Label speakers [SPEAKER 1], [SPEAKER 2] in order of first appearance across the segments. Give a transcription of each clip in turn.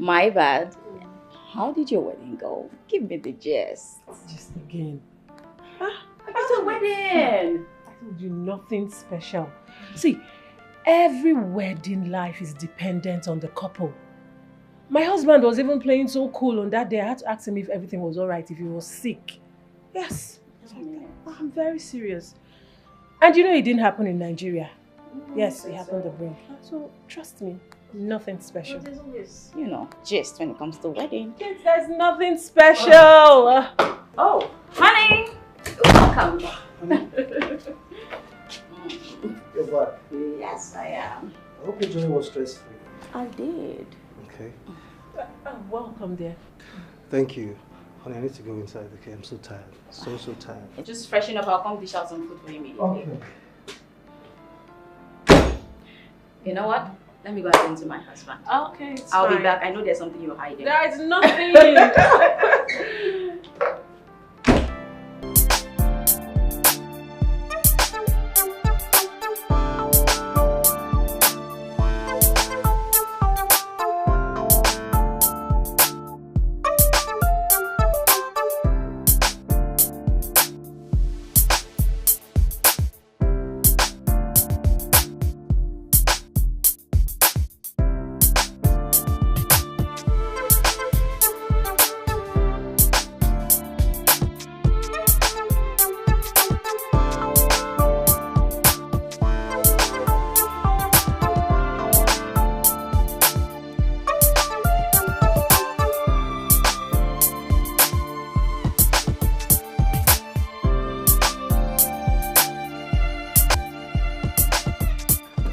[SPEAKER 1] My bad. How did your wedding go? Give me the gist.
[SPEAKER 2] Just again.
[SPEAKER 1] It's a wedding.
[SPEAKER 2] I told you nothing special. See, every wedding life is dependent on the couple. My husband was even playing so cool on that day. I had to ask him if everything was alright, if he was sick. Yes. I'm very serious. And you know it didn't happen in Nigeria. Yes, it happened abroad. So trust me, nothing special.
[SPEAKER 1] But there's always, you know, gist when it comes to wedding.
[SPEAKER 2] Kids, there's nothing special.
[SPEAKER 1] Oh, honey! Welcome.
[SPEAKER 3] You're back.
[SPEAKER 1] Yes, I am.
[SPEAKER 3] I hope your journey was stress-free.
[SPEAKER 1] I did.
[SPEAKER 3] Okay.
[SPEAKER 2] Welcome there.
[SPEAKER 3] Thank you. Honey, I need to go inside, okay? I'm so tired. So tired.
[SPEAKER 1] Just freshen up. I'll come dish out some food for you immediately.
[SPEAKER 3] Okay.
[SPEAKER 1] You know what? Let me go attend to my husband.
[SPEAKER 2] Okay,
[SPEAKER 1] I'll be back. I know there's something you're hiding.
[SPEAKER 2] There's nothing.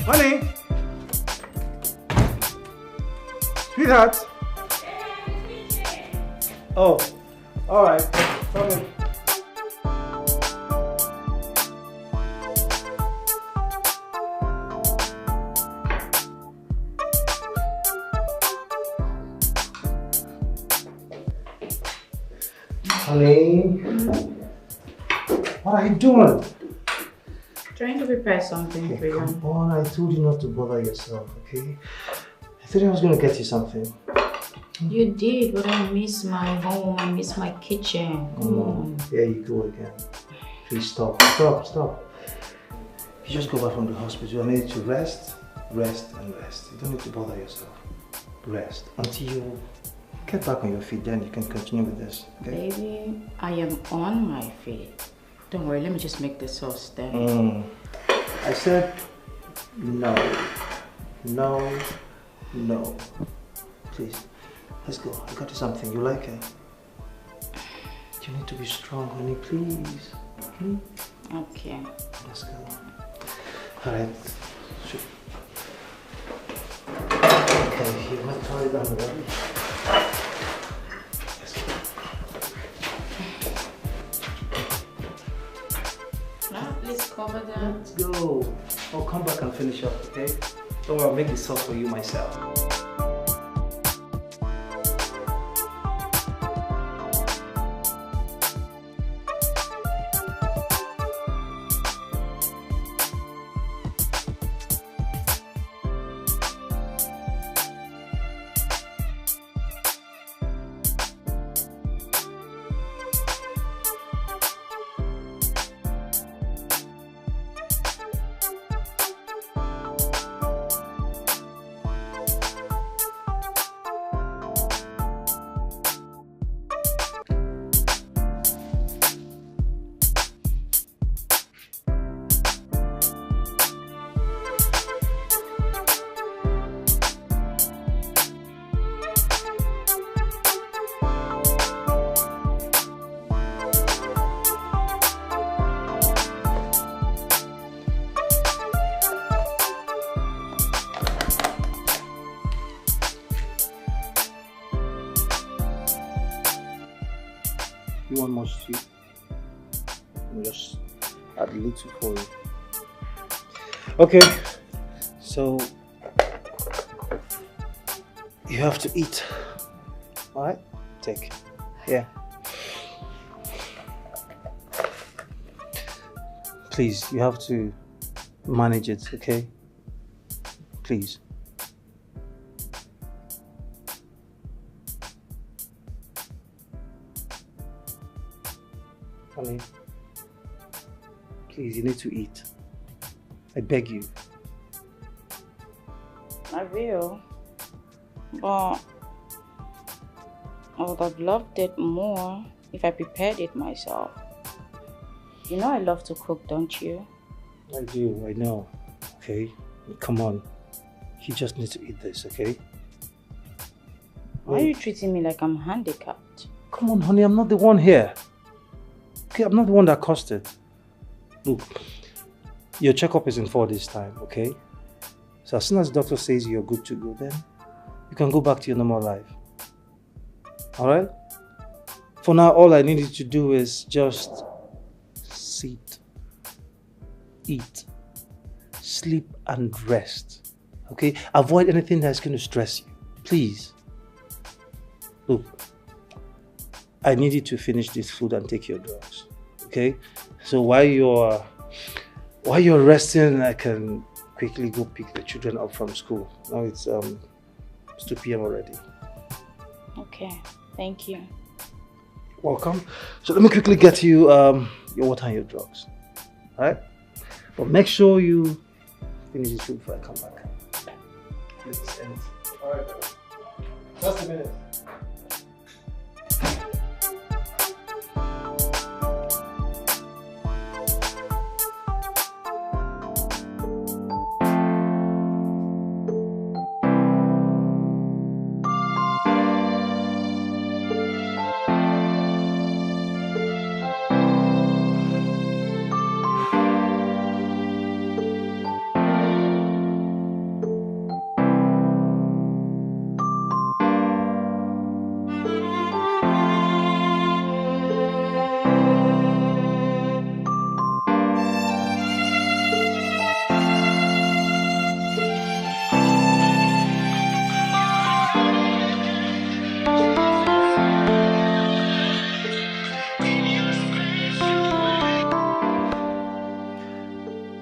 [SPEAKER 3] Honey! Sweetheart! Oh, alright. Come Honey, what are you doing?
[SPEAKER 1] Trying to prepare something for you.
[SPEAKER 3] Come on, I told you not to bother yourself, okay? I thought I was going to get you something.
[SPEAKER 1] You did, but I miss my home, I miss my kitchen. Come on.
[SPEAKER 3] There you go again. Please stop. You just go back from the hospital. I need to rest. You don't need to bother yourself. Rest until you get back on your feet, then you can continue with this, okay?
[SPEAKER 1] Baby, I am on my feet. Don't worry, let me just make this sauce steady.
[SPEAKER 3] I said no. Please, let's go. I got you something. You like it? You need to be strong, honey, please.
[SPEAKER 1] Okay.
[SPEAKER 3] Let's go. Alright. Okay, you might turn it down already. Let's go.
[SPEAKER 1] Now, please cover that.
[SPEAKER 3] Let's go. I'll come back and finish up, okay? Don't worry, I'll make the sauce for you myself. You want more stew? I'll just add a little for you. Okay, so you have to eat. Alright? Take. Yeah. Please, you have to manage it, okay? Please. Honey, please, you need to eat. I beg you.
[SPEAKER 1] I will. But I would have loved it more if I prepared it myself. You know I love to cook, don't you?
[SPEAKER 3] I do, I know. Okay? Come on. You just need to eat this, okay?
[SPEAKER 1] Why are you treating me like I'm handicapped?
[SPEAKER 3] Come on, honey, I'm not the one here. Okay, I'm not the one that caused it. Look, your checkup is in 4 days' time, okay? So as soon as the doctor says you're good to go, then you can go back to your normal life. Alright? For now, all I need you to do is just sit, eat, sleep and rest. Okay? Avoid anything that's going to stress you. Please. Look, I need you to finish this food and take your drugs. Okay? So while you're resting, I can quickly go pick the children up from school. Now it's 2 p.m. already.
[SPEAKER 1] Okay, thank you.
[SPEAKER 3] Welcome. So let me quickly get you your water and your drugs. Alright? But make sure you finish this food before I come back. Let's end. Alright. Just a minute.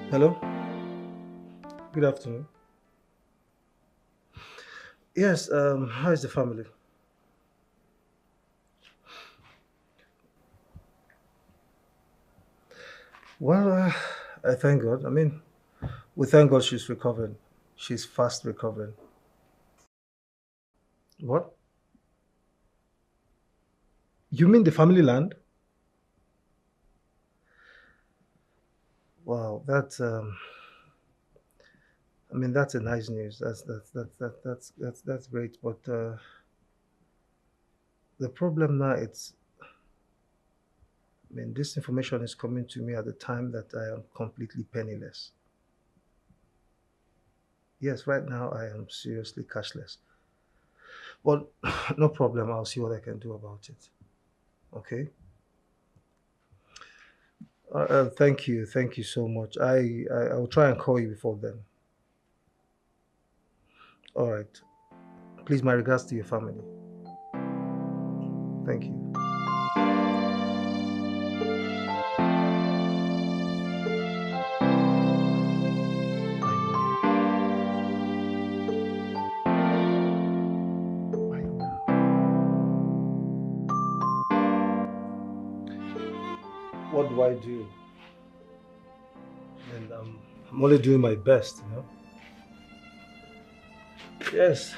[SPEAKER 3] Hello? Good afternoon. Yes, how is the family? Well, I thank God. I mean, we thank God she's recovering. She's fast recovering. What? You mean the family land? Wow, that's I mean that's a nice news. That's great. But the problem now I mean this information is coming to me at the time that I am completely penniless. Yes, right now I am seriously cashless. Well, no problem. I'll see what I can do about it. Okay. Thank you so much. I will try and call you before then. All right. Please, my regards to your family. Thank you. What do I do? And I'm only doing my best, you know. Yes.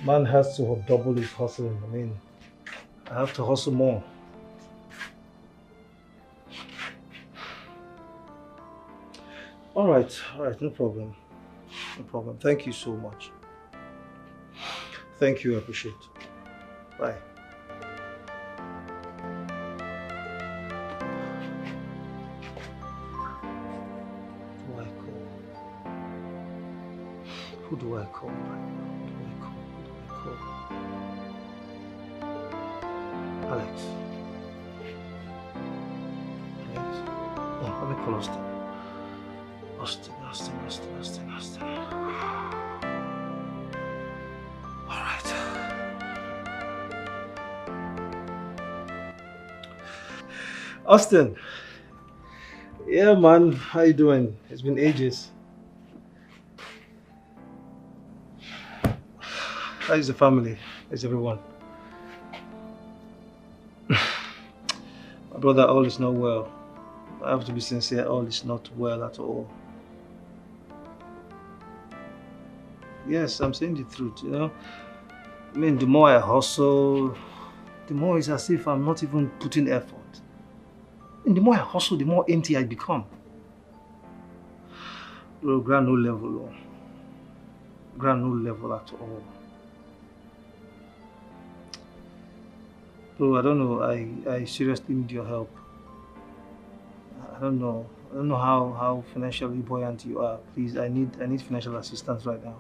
[SPEAKER 3] Man has to double his hustling. I mean, I have to hustle more. All right, no problem. No problem. Thank you so much. Thank you, I appreciate it. Bye. Who do I call? Alex. Oh, let me call Austin. Austin. All right. Austin. Yeah, man. How you doing? It's been ages. How is the family? How's everyone? Brother, all is not well. I have to be sincere, all is not well at all. Yes, I'm saying the truth, you know. I mean, the more I hustle, the more it's as if I'm not even putting effort. And the more I hustle, the more empty I become. Bro, grand no level, oh. Grand no level at all. Bro, I don't know. I seriously need your help. I don't know. I don't know how financially buoyant you are. Please, I need financial assistance right now.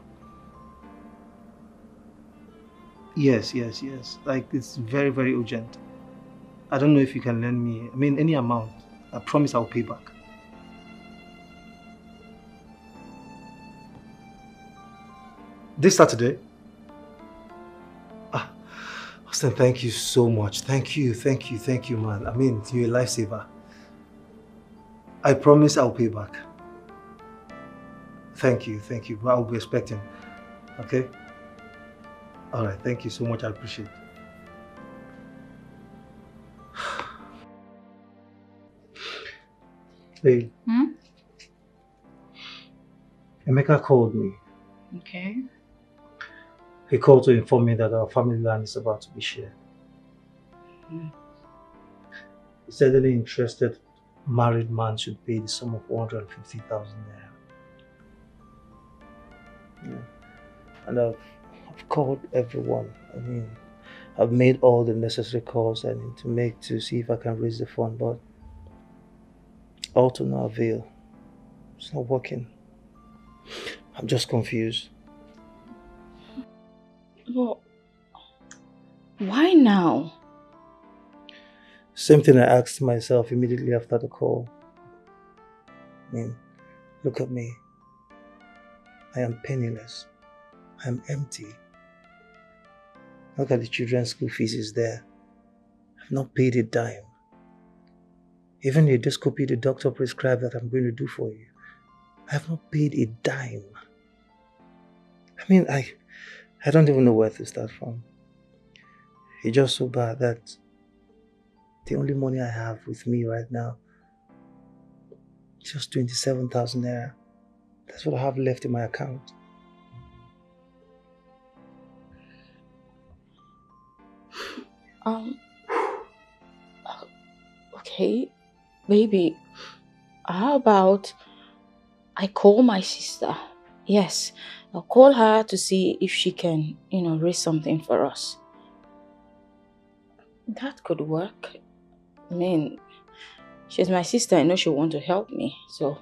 [SPEAKER 3] Yes. Like, it's very, very urgent. I don't know if you can lend me, I mean, any amount. I promise I'll pay back. This Saturday? Ah, Austin, thank you so much. Thank you, man. I mean, you're a lifesaver. I promise I'll pay back. Thank you. I'll be expecting. Okay? All right, thank you so much. I appreciate it. Hey. Emeka called me.
[SPEAKER 1] Okay.
[SPEAKER 3] He called to inform me that our family land is about to be shared. He said any interested married man should pay the sum of 150,000 naira. Yeah. And I've called everyone. I mean, I've made all the necessary calls I need to make to see if I can raise the fund, but all to no avail. It's not working. I'm just confused.
[SPEAKER 1] Well, why now?
[SPEAKER 3] Same thing I asked myself immediately after the call. I mean, look at me. I am penniless. I am empty. Look at the children's school fees is there. I've not paid a dime. Even the endoscopy the doctor prescribed that I'm going to do for you, I have not paid a dime. I mean, I don't even know where to start from. It's just so bad that the only money I have with me right now is just 27,000 naira. That's what I have left in my account.
[SPEAKER 1] Okay, baby, how about I call my sister? Yes, I'll call her to see if she can, raise something for us. That could work. I mean, she's my sister. I know she'll want to help me. So,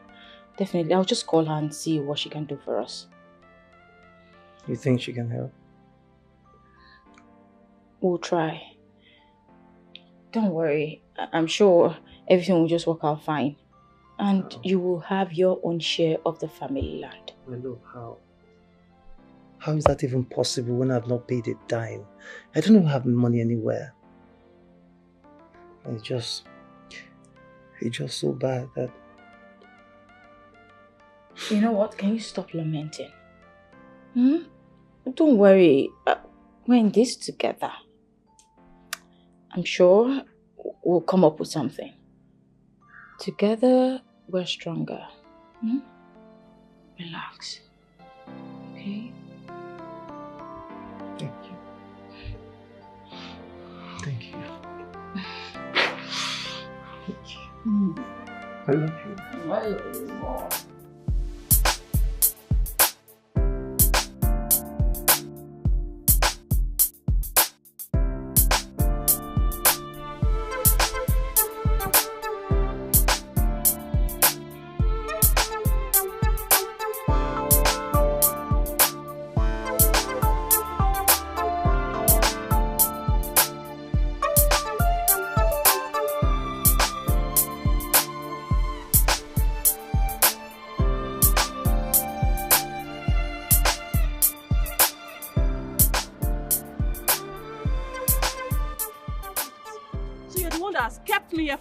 [SPEAKER 1] definitely, I'll just call her and see what she can do for us.
[SPEAKER 3] You think she can help?
[SPEAKER 1] We'll try. Don't worry. I'm sure everything will just work out fine. And you will have your own share of the family land.
[SPEAKER 3] Well, look, how? How is that even possible when I've not paid a dime? I don't even have money anywhere. It's just so bad that...
[SPEAKER 1] You know what? Can you stop lamenting? Don't worry. We're in this together. I'm sure we'll come up with something. Together, we're stronger. Relax. Okay?
[SPEAKER 3] Thank you. Thank you. I love you.
[SPEAKER 1] I love you more.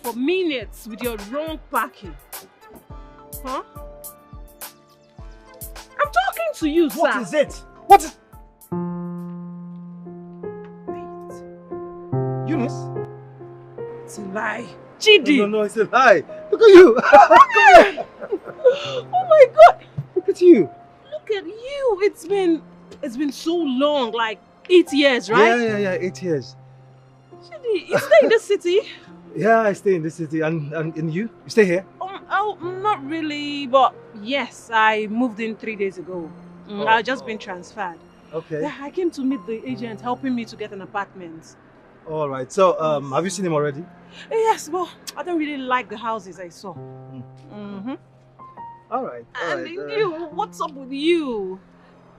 [SPEAKER 2] For minutes with your wrong parking. Huh? I'm talking to you, sir.
[SPEAKER 3] What is it? What is...
[SPEAKER 2] Wait.
[SPEAKER 3] Eunice?
[SPEAKER 2] It's a lie. Chidi!
[SPEAKER 3] No, I said hi. Look at you.
[SPEAKER 2] Oh my God!
[SPEAKER 3] Look at you.
[SPEAKER 2] Look at you! It's been so long, like 8 years, right?
[SPEAKER 3] Yeah, 8 years.
[SPEAKER 2] Chidi, you stay in the city?
[SPEAKER 3] Yeah, I stay in this city. And you? You stay here?
[SPEAKER 2] Oh, not really, but yes, I moved in 3 days ago. I've just been transferred.
[SPEAKER 3] Okay.
[SPEAKER 2] Yeah, I came to meet the agent helping me to get an apartment.
[SPEAKER 3] All right. So, have you seen him already?
[SPEAKER 2] Yes, but I don't really like the houses I saw.
[SPEAKER 3] All right.
[SPEAKER 2] And you, what's up with you?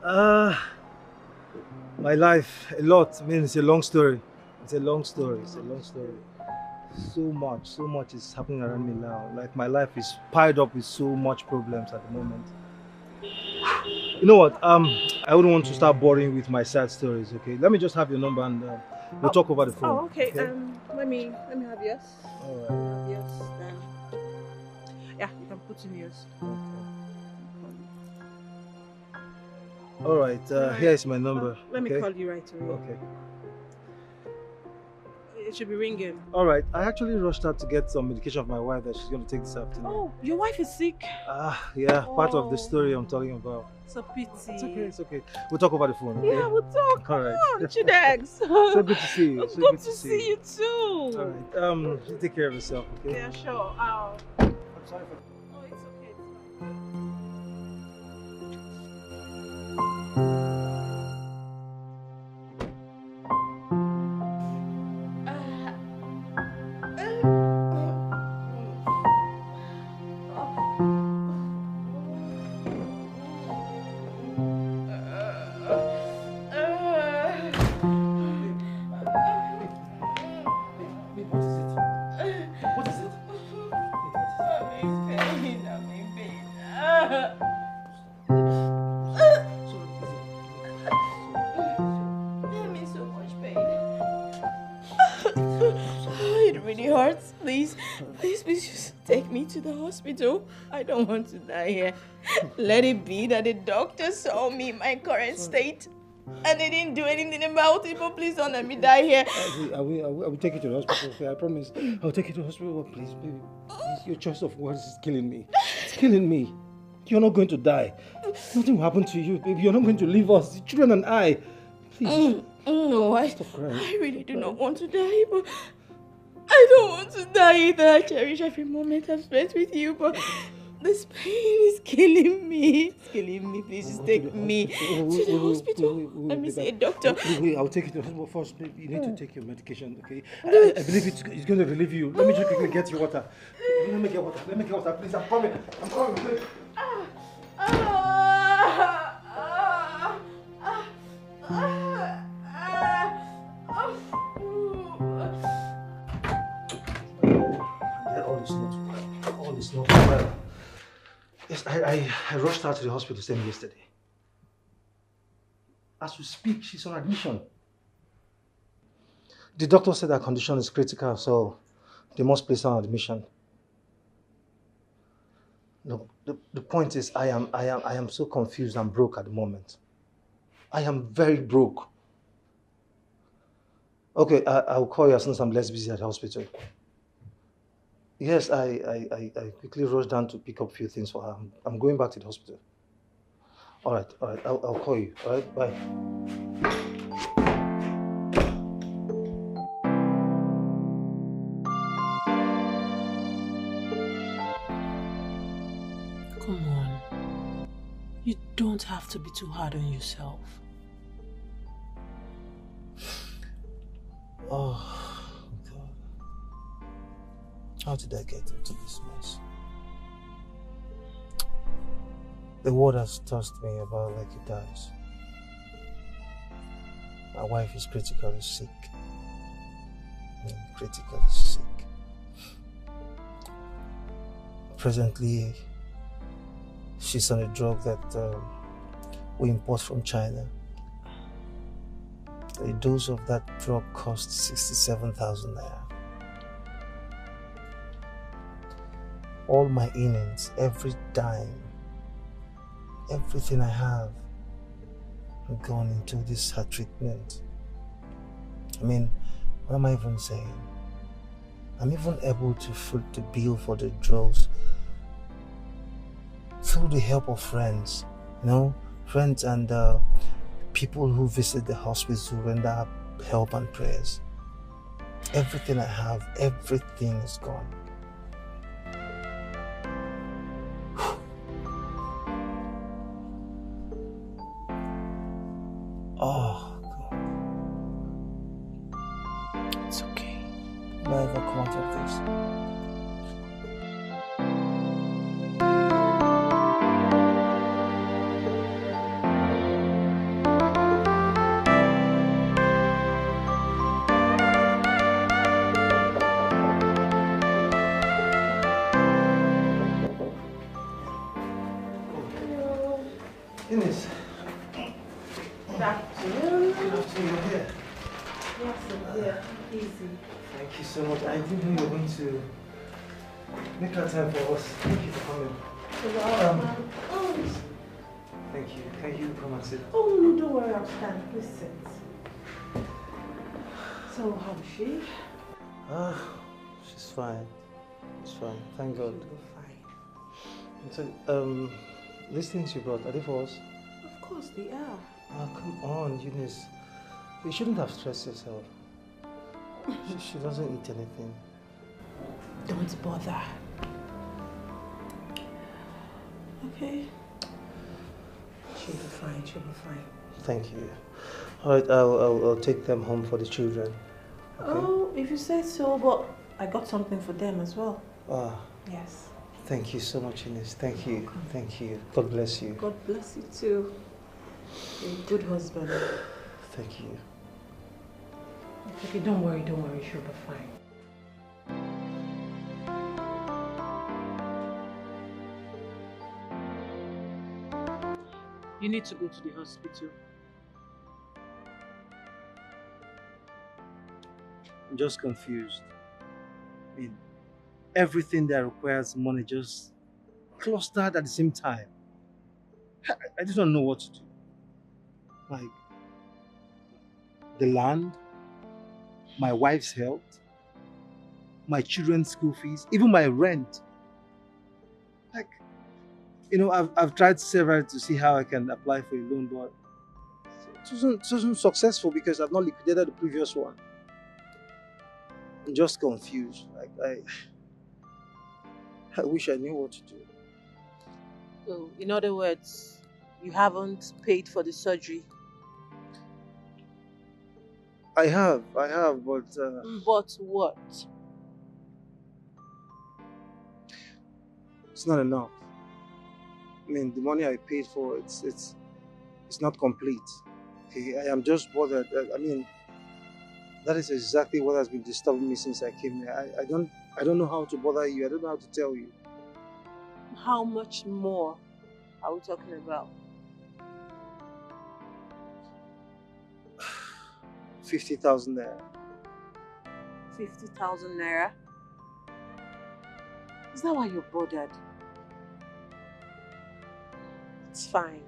[SPEAKER 3] My life, a lot. I mean, it's a long story. So much is happening around me now. Like, my life is piled up with so much problems at the moment. You know what? I wouldn't want to start boring with my sad stories. Okay, let me just have your number and we'll talk over the phone.
[SPEAKER 2] Oh, okay. Let me have yours.
[SPEAKER 3] All right.
[SPEAKER 2] Yes, then. Yeah, you can put in yours.
[SPEAKER 3] All right. Here is my number.
[SPEAKER 2] Let me call you right away.
[SPEAKER 3] Okay.
[SPEAKER 2] It should be ringing.
[SPEAKER 3] All right. I actually rushed out to get some medication for my wife that she's going to take this afternoon.
[SPEAKER 2] Oh, your wife is sick?
[SPEAKER 3] Yeah. Part of the story I'm talking about.
[SPEAKER 2] It's a pity.
[SPEAKER 3] It's okay. We'll talk over the phone, okay?
[SPEAKER 2] Yeah, we'll talk.
[SPEAKER 3] All right.
[SPEAKER 2] Come on, Chidex.
[SPEAKER 3] So good to see you.
[SPEAKER 2] Good to see you too.
[SPEAKER 3] All right. You take care of yourself, okay?
[SPEAKER 2] Yeah, sure. I'm
[SPEAKER 3] sorry for...
[SPEAKER 2] Oh, it's okay. It's fine.
[SPEAKER 1] Please just take me to the hospital. I don't want to die here. Let it be that the doctor saw me in my current state and they didn't do anything about it, but please don't let me die here.
[SPEAKER 3] I will take you to the hospital, okay? I promise. I'll take you to the hospital, but please, baby. Please, your choice of words is killing me. It's killing me. You're not going to die. Nothing will happen to you, baby. You're not going to leave us, the children and I. Please.
[SPEAKER 1] No,
[SPEAKER 3] Stop crying.
[SPEAKER 1] I really do not want to die, but I don't want to die either. I cherish every moment I've spent with you, but this pain is killing me. It's killing me. Please just take me to the hospital. Let me see a doctor.
[SPEAKER 3] Wait, I'll take you to the hospital first. Baby, you need to take your medication, okay? I believe it's going to relieve you. Let me just quickly get you water. Let me get water. Please, I'm coming. Please. All is not well. Yes, I rushed her to the hospital same yesterday. As we speak, she's on admission. The doctor said her condition is critical, so they must place her on admission. No, the point is, I am so confused and broke at the moment. I am very broke. Okay, I'll call you as soon as I'm less busy at the hospital. Yes, I quickly rushed down to pick up a few things for her. I'm going back to the hospital. All right, I'll call you. All right, bye.
[SPEAKER 2] Come on. You don't have to be too hard on yourself.
[SPEAKER 3] Oh. How did I get into this mess? The word has tossed me about like it dies. My wife is critically sick. Critically sick. Presently, she's on a drug that we import from China. A dose of that drug costs 67,000 naira. All my innings, every dime, everything I have gone into this her treatment. I mean, what am I even saying? I'm even able to foot the bill for the drugs through the help of friends, friends and people who visit the hospital to render help and prayers. Everything I have, everything is gone. Oh, God. It's okay. Will I ever come out of this? Ines.
[SPEAKER 2] Good afternoon.
[SPEAKER 3] Good afternoon, you're here.
[SPEAKER 2] Yes, I'm here. Easy.
[SPEAKER 3] Thank you so much. I didn't know you were going to make that time for us. Thank you for coming. Thank you. Can you come and sit?
[SPEAKER 2] Oh, no, don't worry, I'll stand. Please sit. So, how is she?
[SPEAKER 3] She's fine. She's fine. Thank God.
[SPEAKER 2] She'll be fine.
[SPEAKER 3] So, these things you brought, are they for us?
[SPEAKER 2] Of course they are.
[SPEAKER 3] Oh, come on, Eunice. You shouldn't have stressed yourself. She doesn't eat anything.
[SPEAKER 2] Don't bother. Okay. She'll be fine, she'll be fine.
[SPEAKER 3] Thank you. Alright, I'll take them home for the children. Okay?
[SPEAKER 2] Oh, if you say so, but I got something for them as well.
[SPEAKER 3] Ah.
[SPEAKER 2] Yes.
[SPEAKER 3] Thank you so much, Ines. Thank you. Thank you. God bless you.
[SPEAKER 2] God bless you too. You're a good husband.
[SPEAKER 3] Thank you.
[SPEAKER 2] It's okay, don't worry, she'll be fine. You need to go to the hospital.
[SPEAKER 3] I'm just confused. I mean, everything that requires money just clustered at the same time. I just don't know what to do. Like, the land, my wife's health, my children's school fees, even my rent. Like, I've tried several to see how I can apply for a loan, but it wasn't successful because I've not liquidated the previous one. I'm just confused. Like, I wish I knew what to do.
[SPEAKER 2] So, in other words, you haven't paid for the surgery?
[SPEAKER 3] I have, but...
[SPEAKER 2] But what?
[SPEAKER 3] It's not enough. I mean, the money I paid for, it's not complete. Okay, I am just bothered. I mean, that is exactly what has been disturbing me since I came here. I don't know how to bother you. I don't know how to tell you.
[SPEAKER 2] How much more are we talking about?
[SPEAKER 3] 50,000 naira.
[SPEAKER 2] 50,000 naira? Is that why you're bothered? It's fine.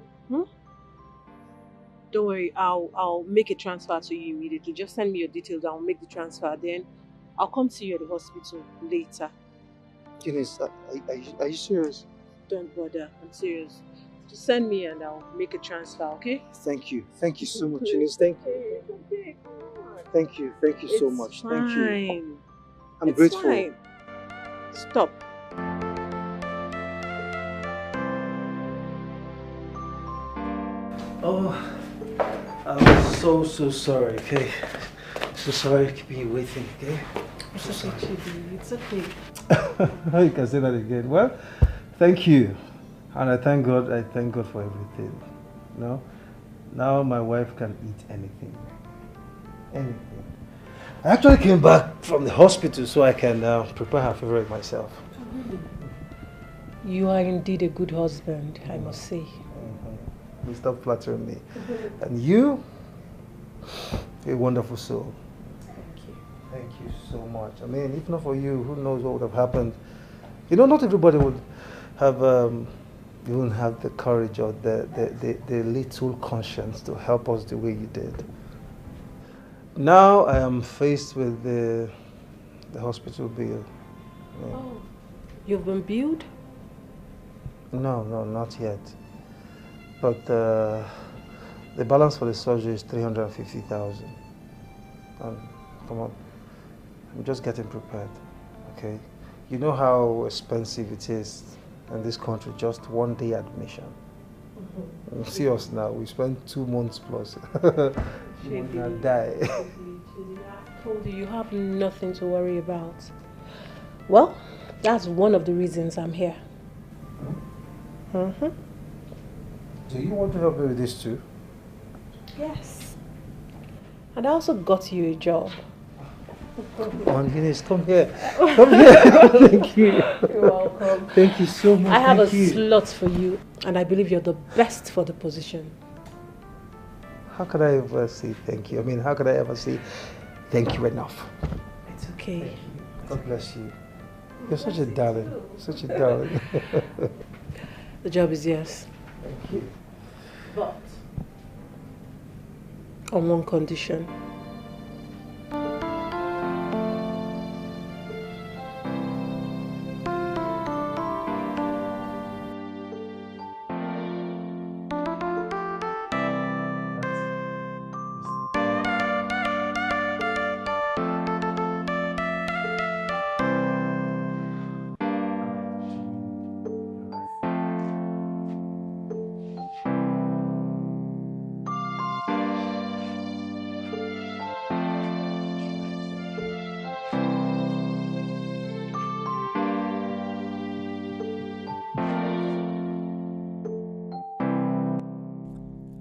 [SPEAKER 2] Don't worry, I'll make a transfer to you immediately. Just send me your details, I'll make the transfer. Then I'll come see you at the hospital later.
[SPEAKER 3] Ines, are you serious?
[SPEAKER 2] Don't bother, I'm serious. Just send me and I'll make a transfer, okay?
[SPEAKER 3] Thank you so much, Ines. Thank you.
[SPEAKER 2] Okay, come on.
[SPEAKER 3] Thank you so much.
[SPEAKER 2] Fine.
[SPEAKER 3] Thank you. I'm
[SPEAKER 2] It's
[SPEAKER 3] grateful.
[SPEAKER 2] Fine. Stop.
[SPEAKER 3] Oh, I'm so sorry, okay? So sorry keeping you waiting, okay?
[SPEAKER 2] It's okay, Chibi. It's okay.
[SPEAKER 3] You can say that again. Well, thank you. And I thank God for everything. Now my wife can eat anything. Anything. I actually came back from the hospital so I can prepare her favorite myself.
[SPEAKER 2] You are indeed a good husband, I must say.
[SPEAKER 3] You stop flattering me. And you, a wonderful soul.
[SPEAKER 2] Thank you.
[SPEAKER 3] Thank you so much. I mean, if not for you, who knows what would have happened. Not everybody would have even have the courage or the little conscience to help us the way you did. Now I am faced with the The hospital bill. Yeah.
[SPEAKER 2] Oh, you've been billed?
[SPEAKER 3] No, not yet. But the balance for the surgery is 350,000. Come on, I'm just getting prepared, okay? You know how expensive it is in this country, just 1 day admission. See us now, we spent 2 months plus. You will not die.
[SPEAKER 2] I told you, you have nothing to worry about. Well, that's one of the reasons I'm here.
[SPEAKER 3] Do you want to help me with this too?
[SPEAKER 2] Yes. And I also got you a job.
[SPEAKER 3] Come on, Guinness, come here. Come here. Thank you.
[SPEAKER 2] You're welcome.
[SPEAKER 3] Thank you so much.
[SPEAKER 2] I have a slot for you, and I believe you're the best for the position.
[SPEAKER 3] How could I ever say thank you? I mean, how could I ever say thank you enough?
[SPEAKER 2] It's okay.
[SPEAKER 3] God bless you. You're such a darling. Such a darling.
[SPEAKER 2] The job is yours.
[SPEAKER 3] Thank you.
[SPEAKER 2] But on one condition.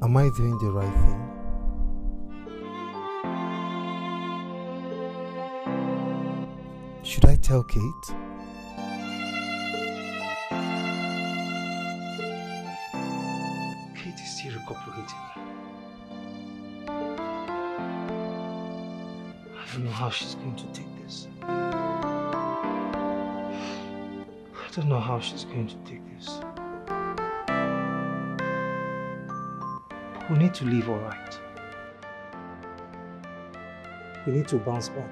[SPEAKER 3] Am I doing the right thing? Should I tell Kate? Kate is still recuperating. I don't know how she's going to take this. I don't know how she's going to take this. We need to live all right. We need to bounce back.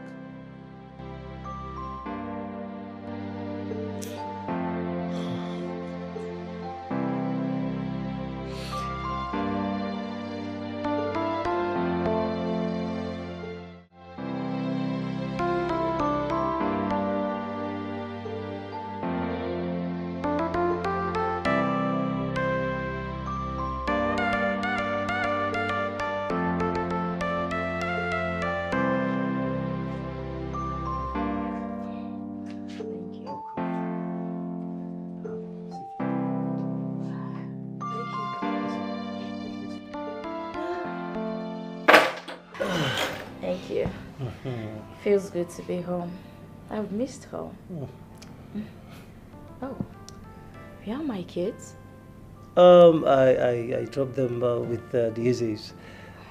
[SPEAKER 1] Thank you. Feels good to be home. I've missed home. Oh, where are my kids?
[SPEAKER 4] I dropped them with the Izzies.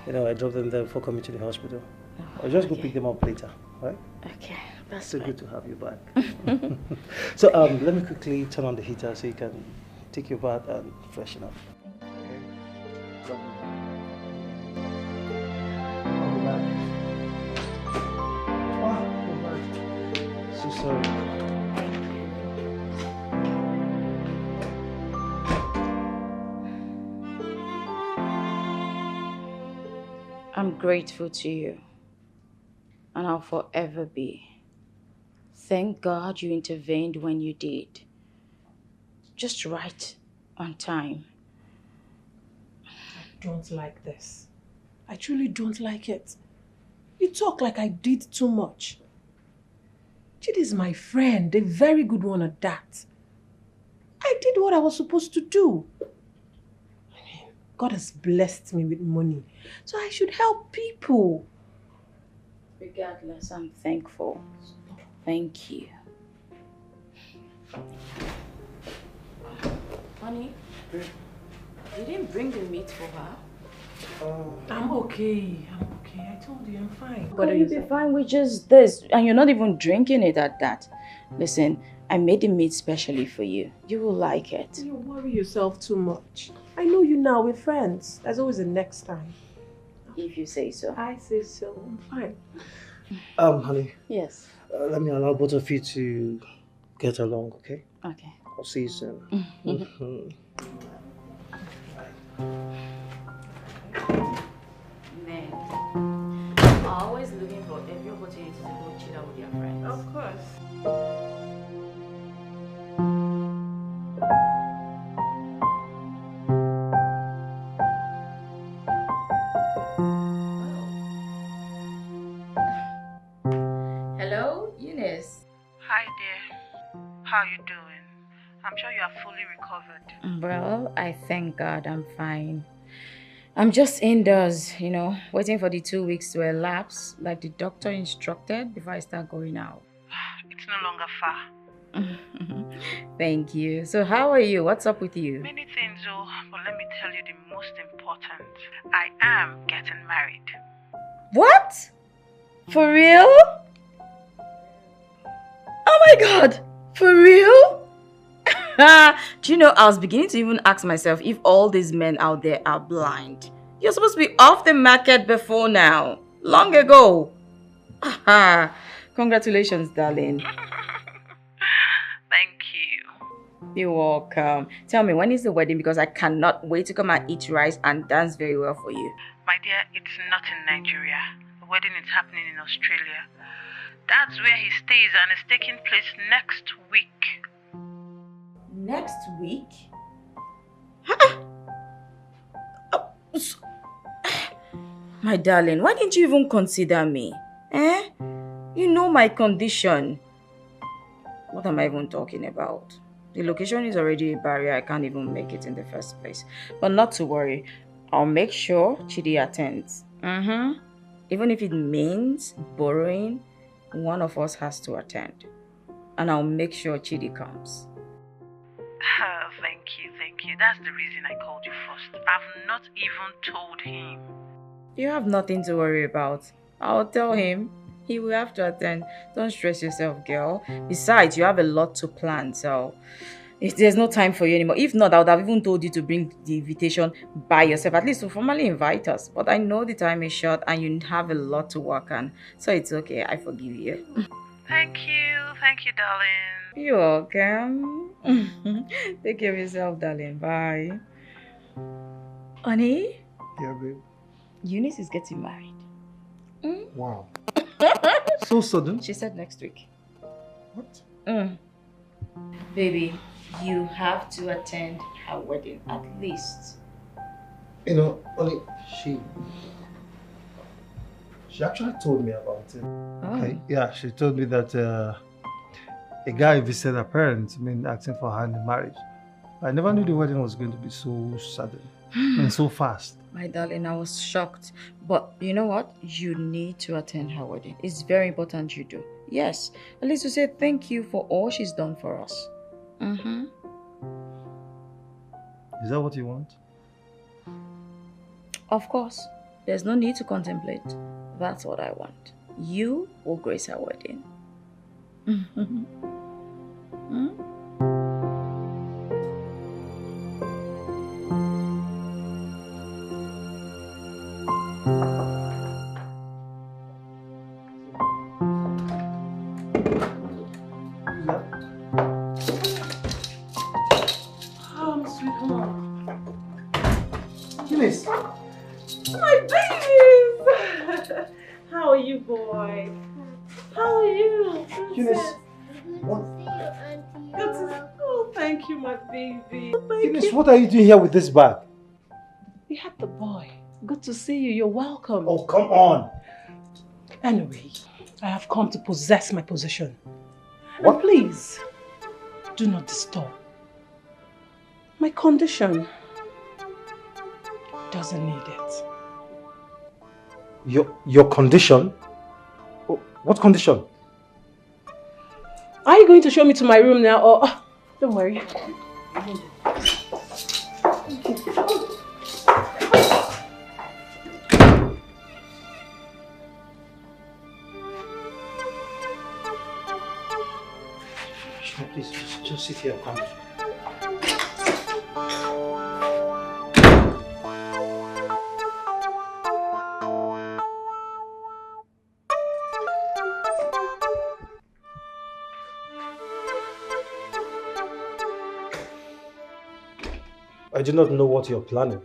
[SPEAKER 4] You know, I dropped them there before coming to the hospital. I'll just go pick them up later, right?
[SPEAKER 1] Okay, that's
[SPEAKER 4] so
[SPEAKER 1] fine.
[SPEAKER 4] good to have you back. So let me quickly turn on the heater so you can take your bath and freshen up. Okay. I'll be back. So sorry.
[SPEAKER 1] I'm grateful to you, and I'll forever be. Thank God you intervened when you did. Just right on time.
[SPEAKER 2] I don't like this. I truly don't like it. You talk like I did too much. Chidi is my friend, a very good one at that. I did what I was supposed to do. God has blessed me with money, so I should help people.
[SPEAKER 1] Regardless, I'm thankful. Thank you. Honey, you didn't bring the meat for her?
[SPEAKER 2] I'm okay. I told you I'm fine.
[SPEAKER 1] But you'll be fine with just this, and you're not even drinking it at that. Listen, I made the meat specially for you. You will like it.
[SPEAKER 2] You worry yourself too much. I know you now, we're friends. There's always a next time.
[SPEAKER 1] If you say so.
[SPEAKER 2] I say so. I'm fine.
[SPEAKER 4] Honey,
[SPEAKER 1] Yes.
[SPEAKER 4] let me allow both of you to get along, okay?
[SPEAKER 1] Okay.
[SPEAKER 4] I'll see you soon.
[SPEAKER 1] Man, I'm always looking for every opportunity to go chill out with your friends.
[SPEAKER 2] Of course.
[SPEAKER 1] Hello, Eunice.
[SPEAKER 5] Hi there. How are you doing? I'm sure you are fully recovered.
[SPEAKER 1] Well, I thank God I'm fine. I'm just indoors, waiting for the 2 weeks to elapse, like the doctor instructed, before I start going out.
[SPEAKER 5] It's no longer far.
[SPEAKER 1] Thank you. So how are you? What's up with you?
[SPEAKER 5] Many things, but let me tell you the most important. I am getting married.
[SPEAKER 1] What? For real? Oh my God! For real? Do you know, I was beginning to even ask myself if all these men out there are blind. You're supposed to be off the market before now. Long ago. Congratulations, darling.
[SPEAKER 5] Thank you.
[SPEAKER 1] You're welcome. Tell me, when is the wedding? Because I cannot wait to come and eat rice and dance very well for you.
[SPEAKER 5] My dear, it's not in Nigeria. The wedding is happening in Australia. That's where he stays and it's taking place next week.
[SPEAKER 1] Next week? My darling, why didn't you even consider me? You know my condition. What am I even talking about? The location is already a barrier. I can't even make it in the first place. But not to worry. I'll make sure Chidi attends. Even if it means borrowing, one of us has to attend. And I'll make sure Chidi comes.
[SPEAKER 5] Thank you. That's the reason I called you first. I've not even told him.
[SPEAKER 1] You have nothing to worry about. I'll tell him. He will have to attend. Don't stress yourself, girl. Besides, you have a lot to plan, so there's no time for you anymore. If not, I would have even told you to bring the invitation by yourself, at least to formally invite us. But I know the time is short and you have a lot to work on. So it's okay. I forgive you.
[SPEAKER 5] Thank you, darling.
[SPEAKER 1] You're welcome. Take care of yourself, darling. Bye. Honey?
[SPEAKER 3] Yeah, babe.
[SPEAKER 1] Eunice is getting married.
[SPEAKER 3] Wow. So sudden?
[SPEAKER 1] She said next week.
[SPEAKER 3] What?
[SPEAKER 1] Baby, you have to attend her wedding at least.
[SPEAKER 3] Only she actually told me about it. Okay. Yeah, she told me that a guy visited her parents, asking for her hand in marriage. I never knew the wedding was going to be so sudden and so fast.
[SPEAKER 1] My darling, I was shocked. But you know what? You need to attend her wedding. It's very important you do. Yes, at least to say thank you for all she's done for us.
[SPEAKER 3] Is that what you want?
[SPEAKER 1] Of course. There's no need to contemplate. That's what I want. You will grace her wedding.
[SPEAKER 2] My babies! How are you, boy? How are you?
[SPEAKER 3] Eunice,
[SPEAKER 2] Good to see you. Oh, thank you, my baby.
[SPEAKER 3] Eunice, what are you doing here with this bag?
[SPEAKER 2] We had the boy. Good to see you. You're welcome.
[SPEAKER 3] Oh, come on.
[SPEAKER 2] Anyway, I have come to possess my position.
[SPEAKER 3] What?
[SPEAKER 2] And please, do not disturb. My condition doesn't need it.
[SPEAKER 3] Your condition? What condition?
[SPEAKER 2] Are you going to show me to my room now or... Oh, don't worry.
[SPEAKER 3] Please, just sit here and come.
[SPEAKER 4] I do not know what you're planning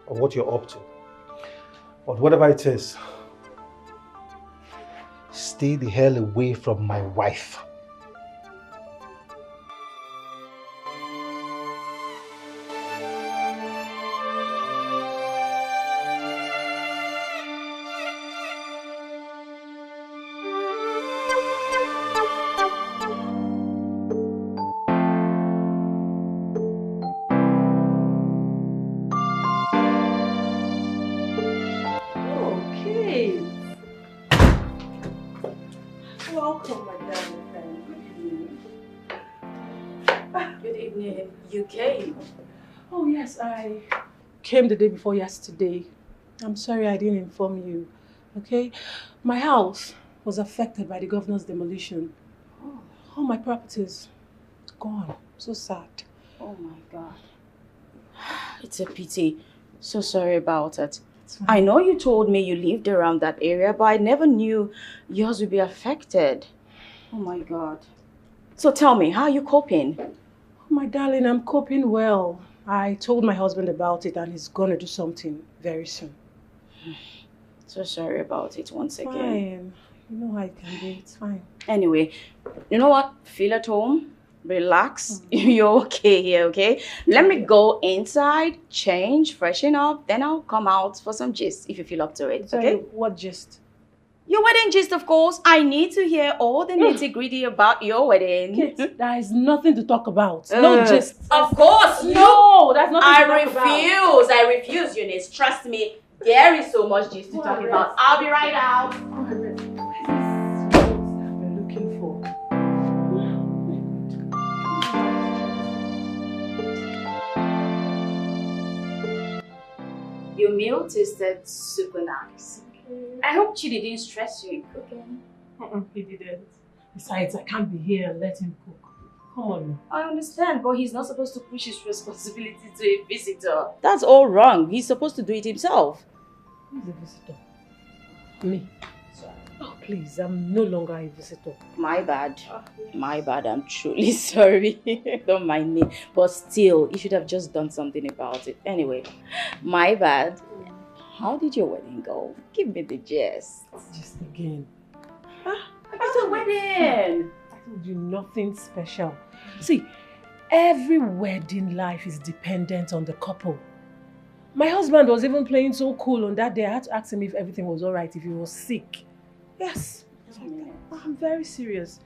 [SPEAKER 4] or what you're up to. But whatever it is, stay the hell away from my wife.
[SPEAKER 2] I came the day before yesterday. I'm sorry I didn't inform you, okay? My house was affected by the governor's demolition. Oh. All my properties gone. So sad.
[SPEAKER 1] Oh my God. It's a pity. So sorry about it. I know you told me you lived around that area, but I never knew yours would be affected. Oh my God. So tell me, how are you coping?
[SPEAKER 2] Oh my darling, I'm coping well. I told my husband about it and he's gonna do something very soon.
[SPEAKER 1] So sorry about it once again.
[SPEAKER 2] Fine. You know how I can be. It's fine.
[SPEAKER 1] Anyway, you know what? Feel at home. Relax. You're okay here, okay? Let me go inside, change, freshen up. Then I'll come out for some gist if you feel up to it, okay?
[SPEAKER 2] What gist?
[SPEAKER 1] Your wedding gist, of course. I need to hear all the nitty-gritty about your wedding.
[SPEAKER 2] Kate, there is nothing to talk about. No gist.
[SPEAKER 1] Of course,
[SPEAKER 2] no, that's nothing to talk about.
[SPEAKER 1] I refuse, Eunice. Trust me, there is so much gist to talk about. I'll be right out.
[SPEAKER 2] I've been looking for.
[SPEAKER 1] Your meal tasted super nice. I hope she didn't stress you in cooking.
[SPEAKER 2] He didn't. Besides, I can't be here and let him cook. Come on.
[SPEAKER 1] I understand, but he's not supposed to push his responsibility to a visitor. That's all wrong. He's supposed to do it himself.
[SPEAKER 2] Who's a visitor? Me. Sorry. Oh, please, I'm no longer a visitor.
[SPEAKER 1] My bad. My bad. I'm truly sorry. Don't mind me. But still, you should have just done something about it. Anyway, my bad. How did your wedding go? Give me the gist.
[SPEAKER 2] Just again.
[SPEAKER 1] It's a wedding.
[SPEAKER 2] I told you nothing special. See, every wedding life is dependent on the couple. My husband was even playing so cool on that day. I had to ask him if everything was alright, if he was sick. Yes. I'm very serious.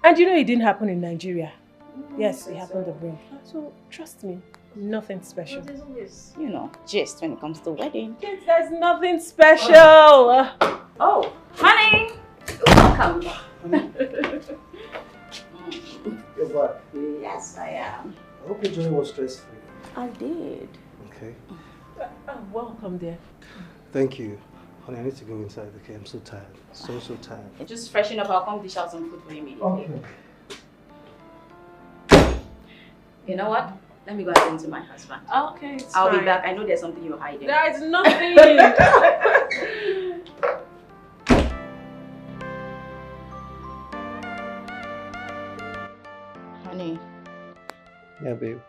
[SPEAKER 2] And you know it didn't happen in Nigeria. Yes, it happened abroad. So trust me. Nothing special.
[SPEAKER 1] But there's always, you know, gist when it comes to wedding.
[SPEAKER 2] There's nothing special.
[SPEAKER 1] Oh, honey! Welcome.
[SPEAKER 4] You're back.
[SPEAKER 1] Yes, I am.
[SPEAKER 4] I hope your journey was stress-free.
[SPEAKER 1] I did.
[SPEAKER 4] Okay.
[SPEAKER 2] Welcome there.
[SPEAKER 4] Thank you. Honey, I need to go inside, okay? I'm so tired. So tired.
[SPEAKER 1] Just freshen up. I'll come dish out some food for you immediately.
[SPEAKER 4] Okay.
[SPEAKER 1] You know what? Let me go attend to my husband.
[SPEAKER 2] Okay,
[SPEAKER 1] I'll be back. I know there's something you're hiding.
[SPEAKER 2] There is nothing.
[SPEAKER 1] Honey.
[SPEAKER 4] Yeah, babe.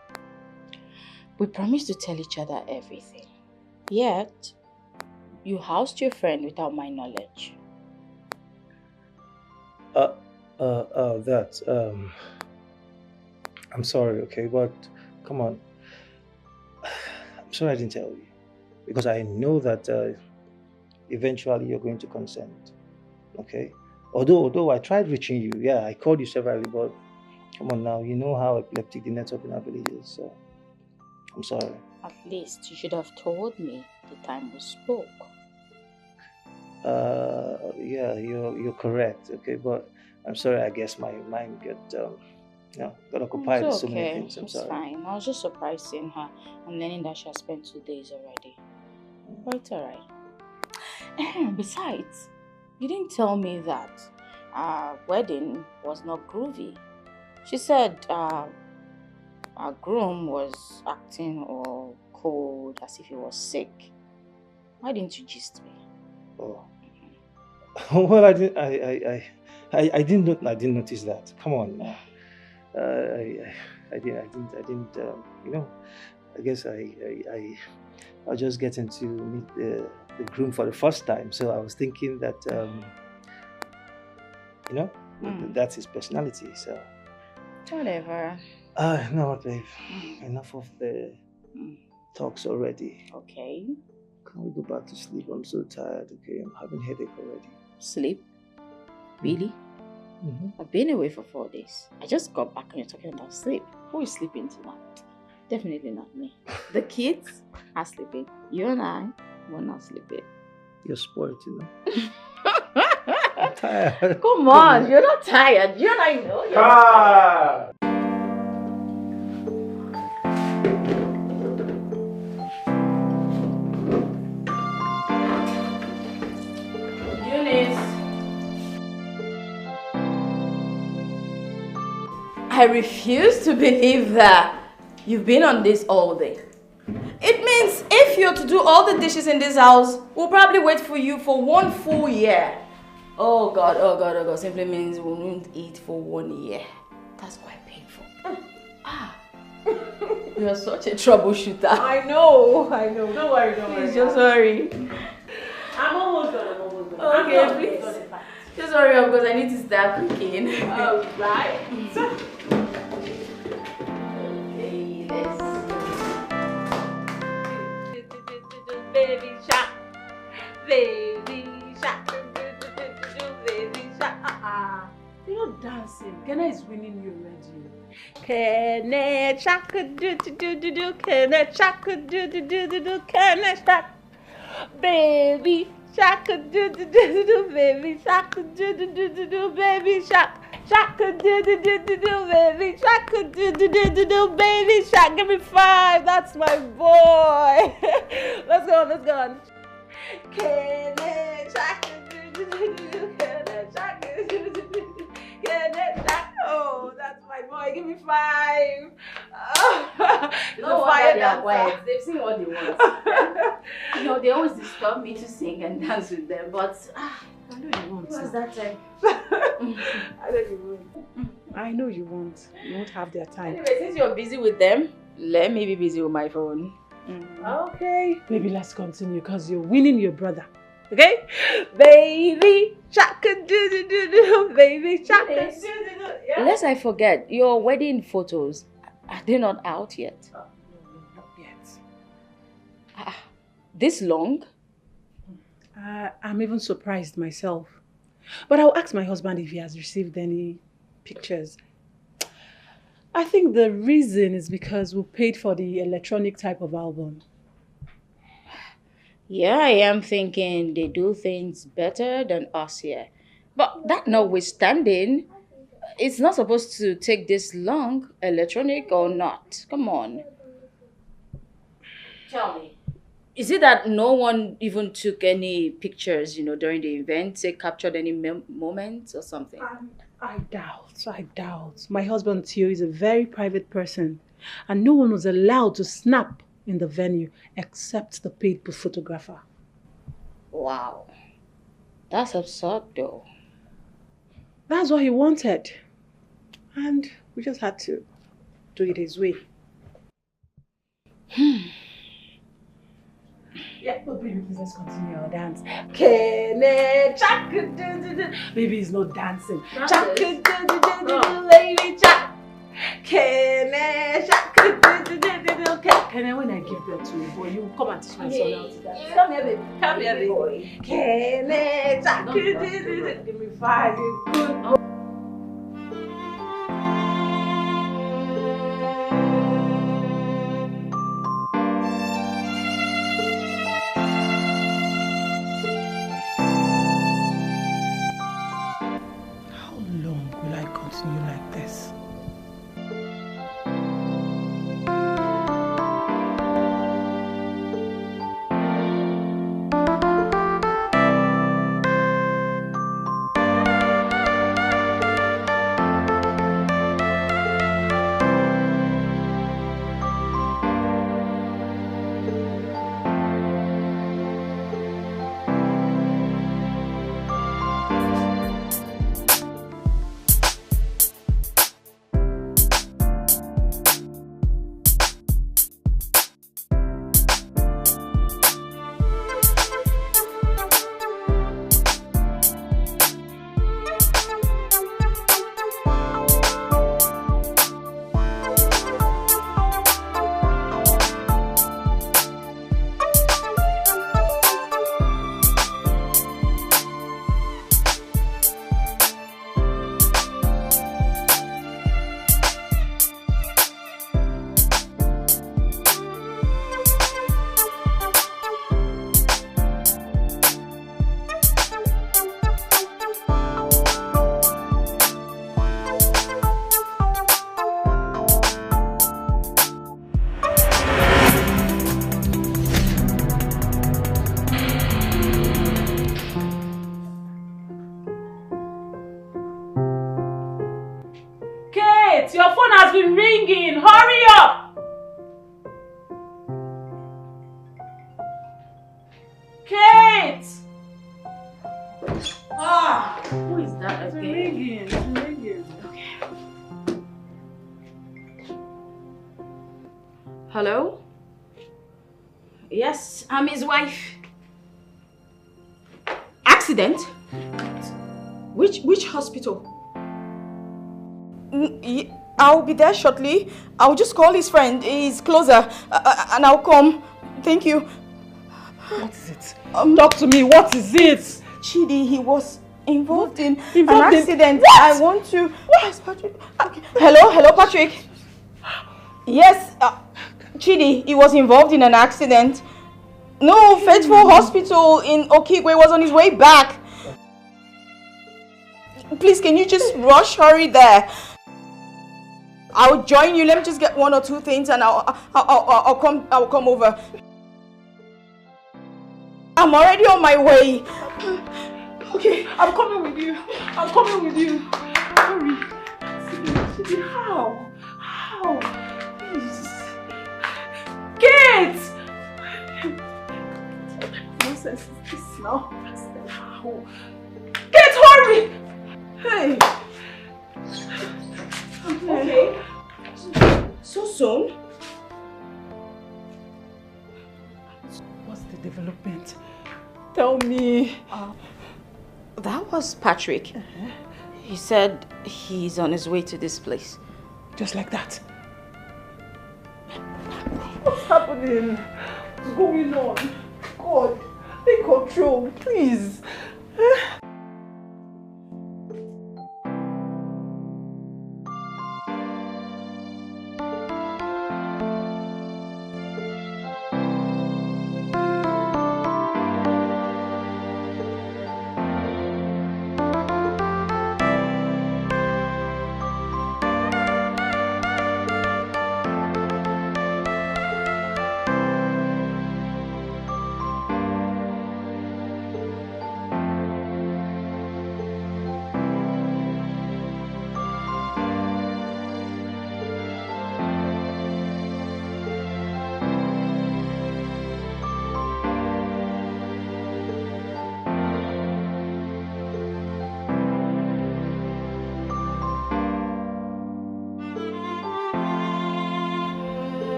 [SPEAKER 1] We promised to tell each other everything. Yet, you housed your friend without my knowledge.
[SPEAKER 4] I'm sorry, okay, but come on. I'm sorry I didn't tell you. Because I know that eventually you're going to consent, okay? Although I tried reaching you, yeah, I called you severally, but come on now, you know how epileptic the network in our village is, so I'm sorry.
[SPEAKER 1] At least you should have told me the time we spoke.
[SPEAKER 4] Yeah, you're correct, okay, but I'm sorry, I guess my mind got occupied with so many things. I'm sorry.
[SPEAKER 1] It's fine. I was just surprised seeing her and learning that she has spent 2 days already. But it's alright. Besides, you didn't tell me that our wedding was not groovy. She said our groom was acting all cold as if he was sick. Why didn't you gist me?
[SPEAKER 4] Oh. Well, I didn't notice that. Come on now. I didn't, you know, I guess I was just getting to meet the groom for the first time. So I was thinking that, that's his personality. So
[SPEAKER 1] Whatever.
[SPEAKER 4] no, babe. Enough of the talks already.
[SPEAKER 1] Okay.
[SPEAKER 4] Can we go back to sleep? I'm so tired. Okay, I'm having headache already.
[SPEAKER 1] Sleep? Really? I've been away for 4 days. I just got back and you're talking about sleep. Who is sleeping tonight? Definitely not me. The kids are sleeping. You and I will not sleeping.
[SPEAKER 4] You're spoiled, you know. I'm tired.
[SPEAKER 1] Come on, you're not tired. You and I know. I refuse to believe that you've been on this all day. It means if you're to do all the dishes in this house, we'll probably wait for you for 1 full year. Oh God, oh God, oh God. Simply means we won't eat for 1 year. That's quite painful. You're such a troubleshooter.
[SPEAKER 2] I know. Don't worry.
[SPEAKER 1] Please, just hurry.
[SPEAKER 2] I'm almost done.
[SPEAKER 1] Okay, please. Just hurry up because I need to start cooking.
[SPEAKER 2] Right.
[SPEAKER 1] Okay, let's
[SPEAKER 2] Baby shark, baby shark, baby shark. You're not dancing. Ghana is winning you already. Can it shark do? Can it shark do? Can it shark? Baby shark do? Baby shark do? Baby shark. Shark do? Baby shark do? Baby shark. Give me 5. That's my boy. Let's go on. Can it shark do? Can it shark do? Can it shark? Oh, that's my boy. Give me 5.
[SPEAKER 1] No wonder they are quiet. They've seen what they want. They always disturb me to sing and dance with them, but
[SPEAKER 2] I know you won't.
[SPEAKER 1] what's that time?
[SPEAKER 2] I know you won't. You won't have their time.
[SPEAKER 1] Anyway, since you're busy with them, let me be busy with my phone.
[SPEAKER 2] Okay. Baby, let's continue because you're winning your brother. Okay? Baby, shaka do do do do. Baby, shaka do do do. Yeah.
[SPEAKER 1] Unless I forget, your wedding photos, are they not out yet?
[SPEAKER 2] No, not yet.
[SPEAKER 1] This long?
[SPEAKER 2] I'm even surprised myself. But I'll ask my husband if he has received any pictures. I think the reason is because we paid for the electronic type of album.
[SPEAKER 1] Yeah, I am thinking they do things better than us here. But that notwithstanding, it's not supposed to take this long, electronic or not. Come on. Tell me. Is it that no one even took any pictures, during the event, say captured any moments or something?
[SPEAKER 2] I doubt. My husband, Theo, is a very private person. And no one was allowed to snap in the venue except the paid photographer.
[SPEAKER 1] Wow. That's absurd though.
[SPEAKER 2] That's what he wanted. And we just had to do it his way. Yeah, but baby, please let's continue our dance. Baby is not dancing. Baby, chak. Can when I give birth to you, boy, you come and teach my son how to dance. Come here, baby. Come here, baby. Can give me 5. You good. Kate, your phone has been ringing. Hurry up! Kate!
[SPEAKER 1] Ah, who is that
[SPEAKER 2] It's
[SPEAKER 1] again?
[SPEAKER 2] ringing. It's ringing.
[SPEAKER 1] Hello? Yes, I'm his wife. Accident? Which hospital? I'll be there shortly. I'll just call his friend. He's closer. And I'll come. Thank you.
[SPEAKER 2] What is it? Talk to me. What is it?
[SPEAKER 1] Chidi, he was involved in an
[SPEAKER 2] Involved in-
[SPEAKER 1] accident.
[SPEAKER 2] What?
[SPEAKER 1] I want to... Where's Patrick? Okay. Hello, Patrick. Yes, Chidi, he was involved in an accident. No, Faithful Hospital in Okigwe was on his way back. Please, can you just hurry there? I'll join you. Let me just get one or two things and I'll come over. I'm already on my way. Okay,
[SPEAKER 2] I'm coming with you. I'm coming with you. Hurry. Chidi, how? How? Please. Kate! Nonsense is this now? How? Kate, hurry! Hey.
[SPEAKER 1] okay. So soon?
[SPEAKER 2] What's the development? Tell me.
[SPEAKER 1] That was Patrick. He said he's on his way to this place.
[SPEAKER 2] Just like that. What's happening? What's going on? God, take control, please.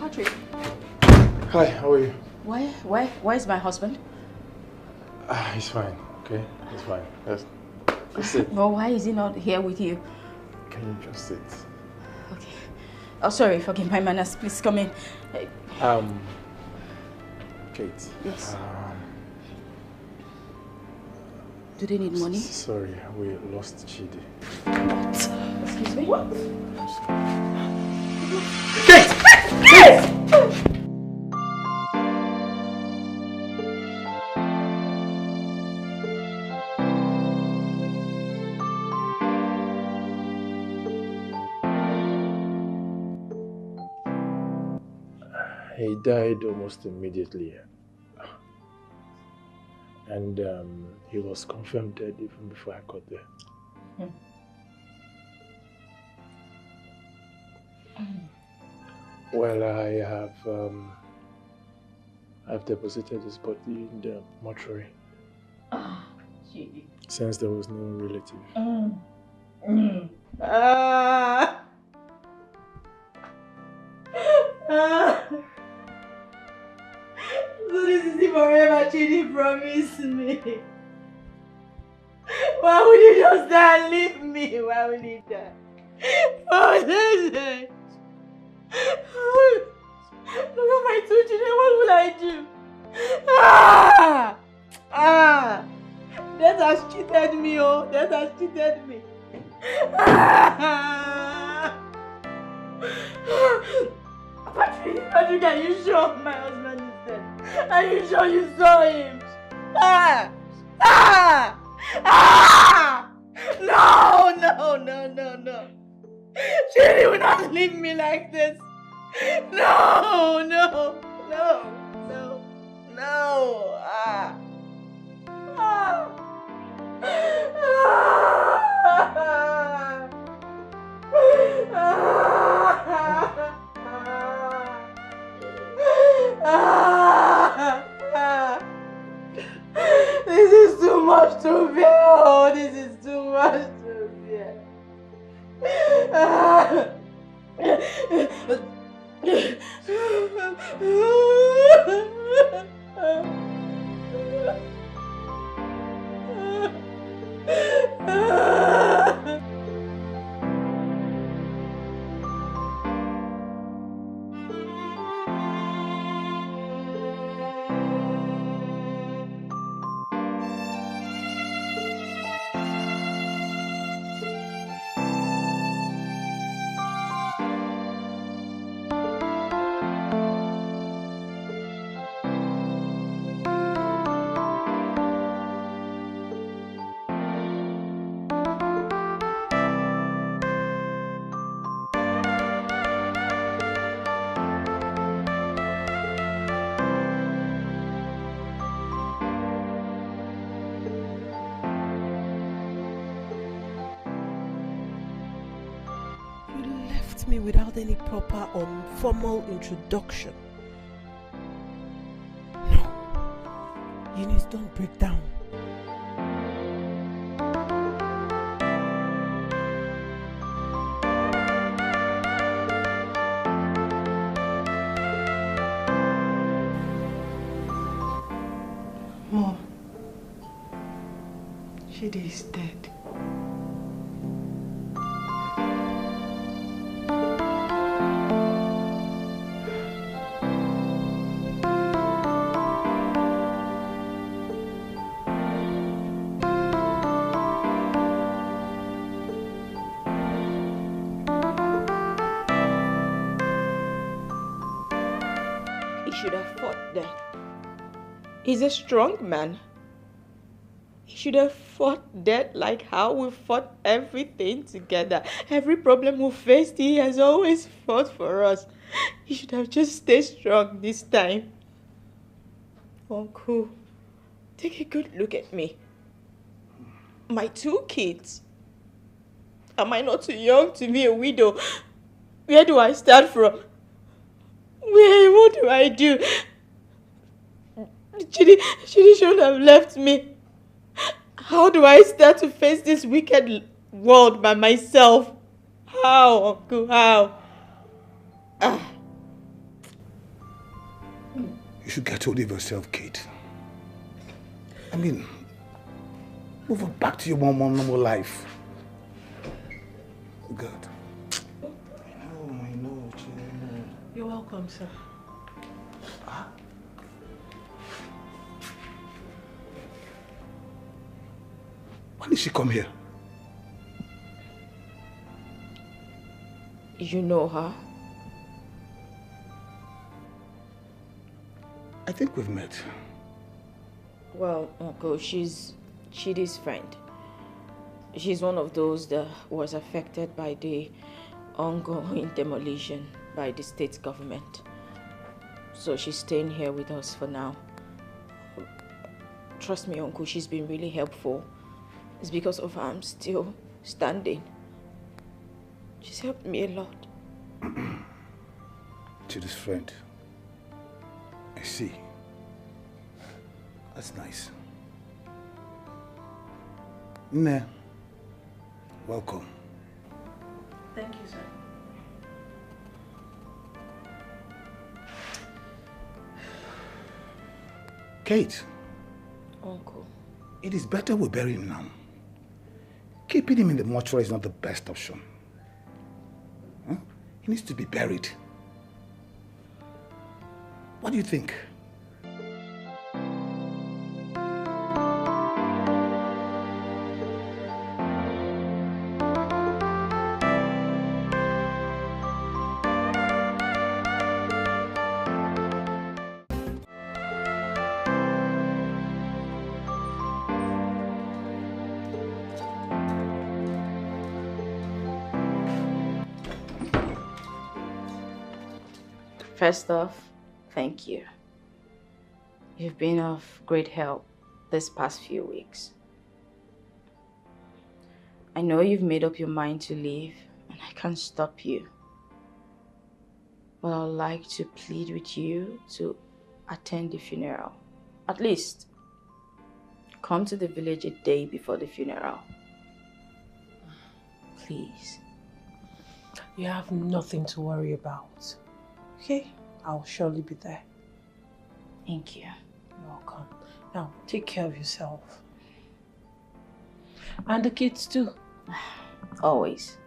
[SPEAKER 1] Patrick,
[SPEAKER 6] Hi, how are you?
[SPEAKER 1] why is my husband?
[SPEAKER 6] He's fine, okay? He's fine. Just sit.
[SPEAKER 1] Well, why is he not here with you?
[SPEAKER 6] Can you just sit?
[SPEAKER 1] Okay. Oh, sorry, forgive my manners. Please come in.
[SPEAKER 6] Kate.
[SPEAKER 1] Yes. Do they need money?
[SPEAKER 6] Sorry, we lost Chidi.
[SPEAKER 1] Excuse me? What?
[SPEAKER 6] Kate! He died almost immediately. And he was confirmed dead even before I got there. Well, I've deposited his body in the mortuary. Since there was no relative.
[SPEAKER 1] So this is the forever Chidi promised me. Why would you just die and leave me? Why would you die? Why would you die? Look at my two children, what will I do? Death has cheated me, oh. Death has cheated me. Patrick, are you sure my husband is dead? Are you sure you saw him? No. Chidi will not leave me like this. No, no, no, no, no. Ah. Ah. This is too much to bear. Oh, this is too much to bear.
[SPEAKER 2] Me without any proper or formal introduction. No, Eunice, don't break down.
[SPEAKER 7] Mom, Chidi is dead.
[SPEAKER 1] Should have fought then. He's a strong man. He should have fought that like how we fought everything together. Every problem we faced, he has always fought for us. He should have just stayed strong this time. Uncle, take a good look at me. My 2 kids. Am I not too young to be a widow? Where do I start from? What do I do? Chidi shouldn't have left me. How do I start to face this wicked world by myself? How, Uncle, how?
[SPEAKER 8] You should get hold of yourself, Kate. I mean, move on back to your normal life. God.
[SPEAKER 3] I know, Chidi.
[SPEAKER 2] You're welcome, sir.
[SPEAKER 8] When did she come here?
[SPEAKER 1] You know her?
[SPEAKER 8] I think we've met.
[SPEAKER 1] Well, Uncle, she's Chidi's friend. She's one of those that was affected by the ongoing demolition by the state government. So she's staying here with us for now. Trust me, Uncle, she's been really helpful. It's because of her I'm still standing. She's helped me a lot.
[SPEAKER 8] Chidi's friend. I see. That's nice. Nah. Welcome.
[SPEAKER 2] Thank you, sir.
[SPEAKER 8] Kate.
[SPEAKER 1] Uncle.
[SPEAKER 8] It is better we bury him now. Keeping him in the mortuary is not the best option. Huh? He needs to be buried. What do you think?
[SPEAKER 1] First off, thank you. You've been of great help this past few weeks. I know you've made up your mind to leave, and I can't stop you. But I'd like to plead with you to attend the funeral. At least, come to the village a day before the funeral. Please.
[SPEAKER 2] You have nothing to worry about. Okay? I'll surely be there.
[SPEAKER 1] Thank you.
[SPEAKER 2] You're welcome. Now, take care of yourself. And the kids too.
[SPEAKER 1] Always.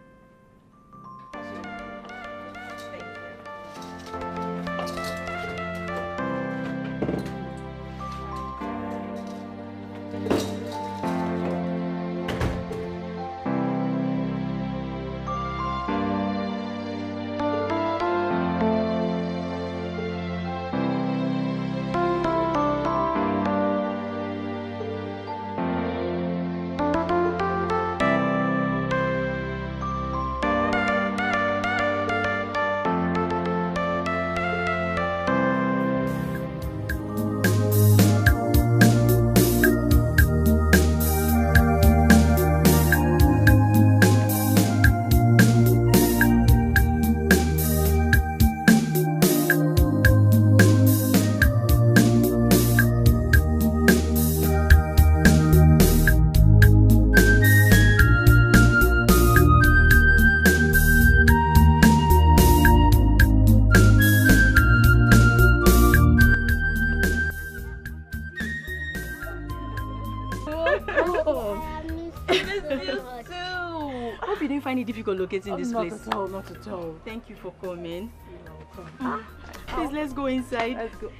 [SPEAKER 7] Locating this place.
[SPEAKER 2] Not at all, not at all.
[SPEAKER 7] Thank you for coming.
[SPEAKER 2] You're welcome.
[SPEAKER 7] Please, let's go inside.
[SPEAKER 2] Let's go.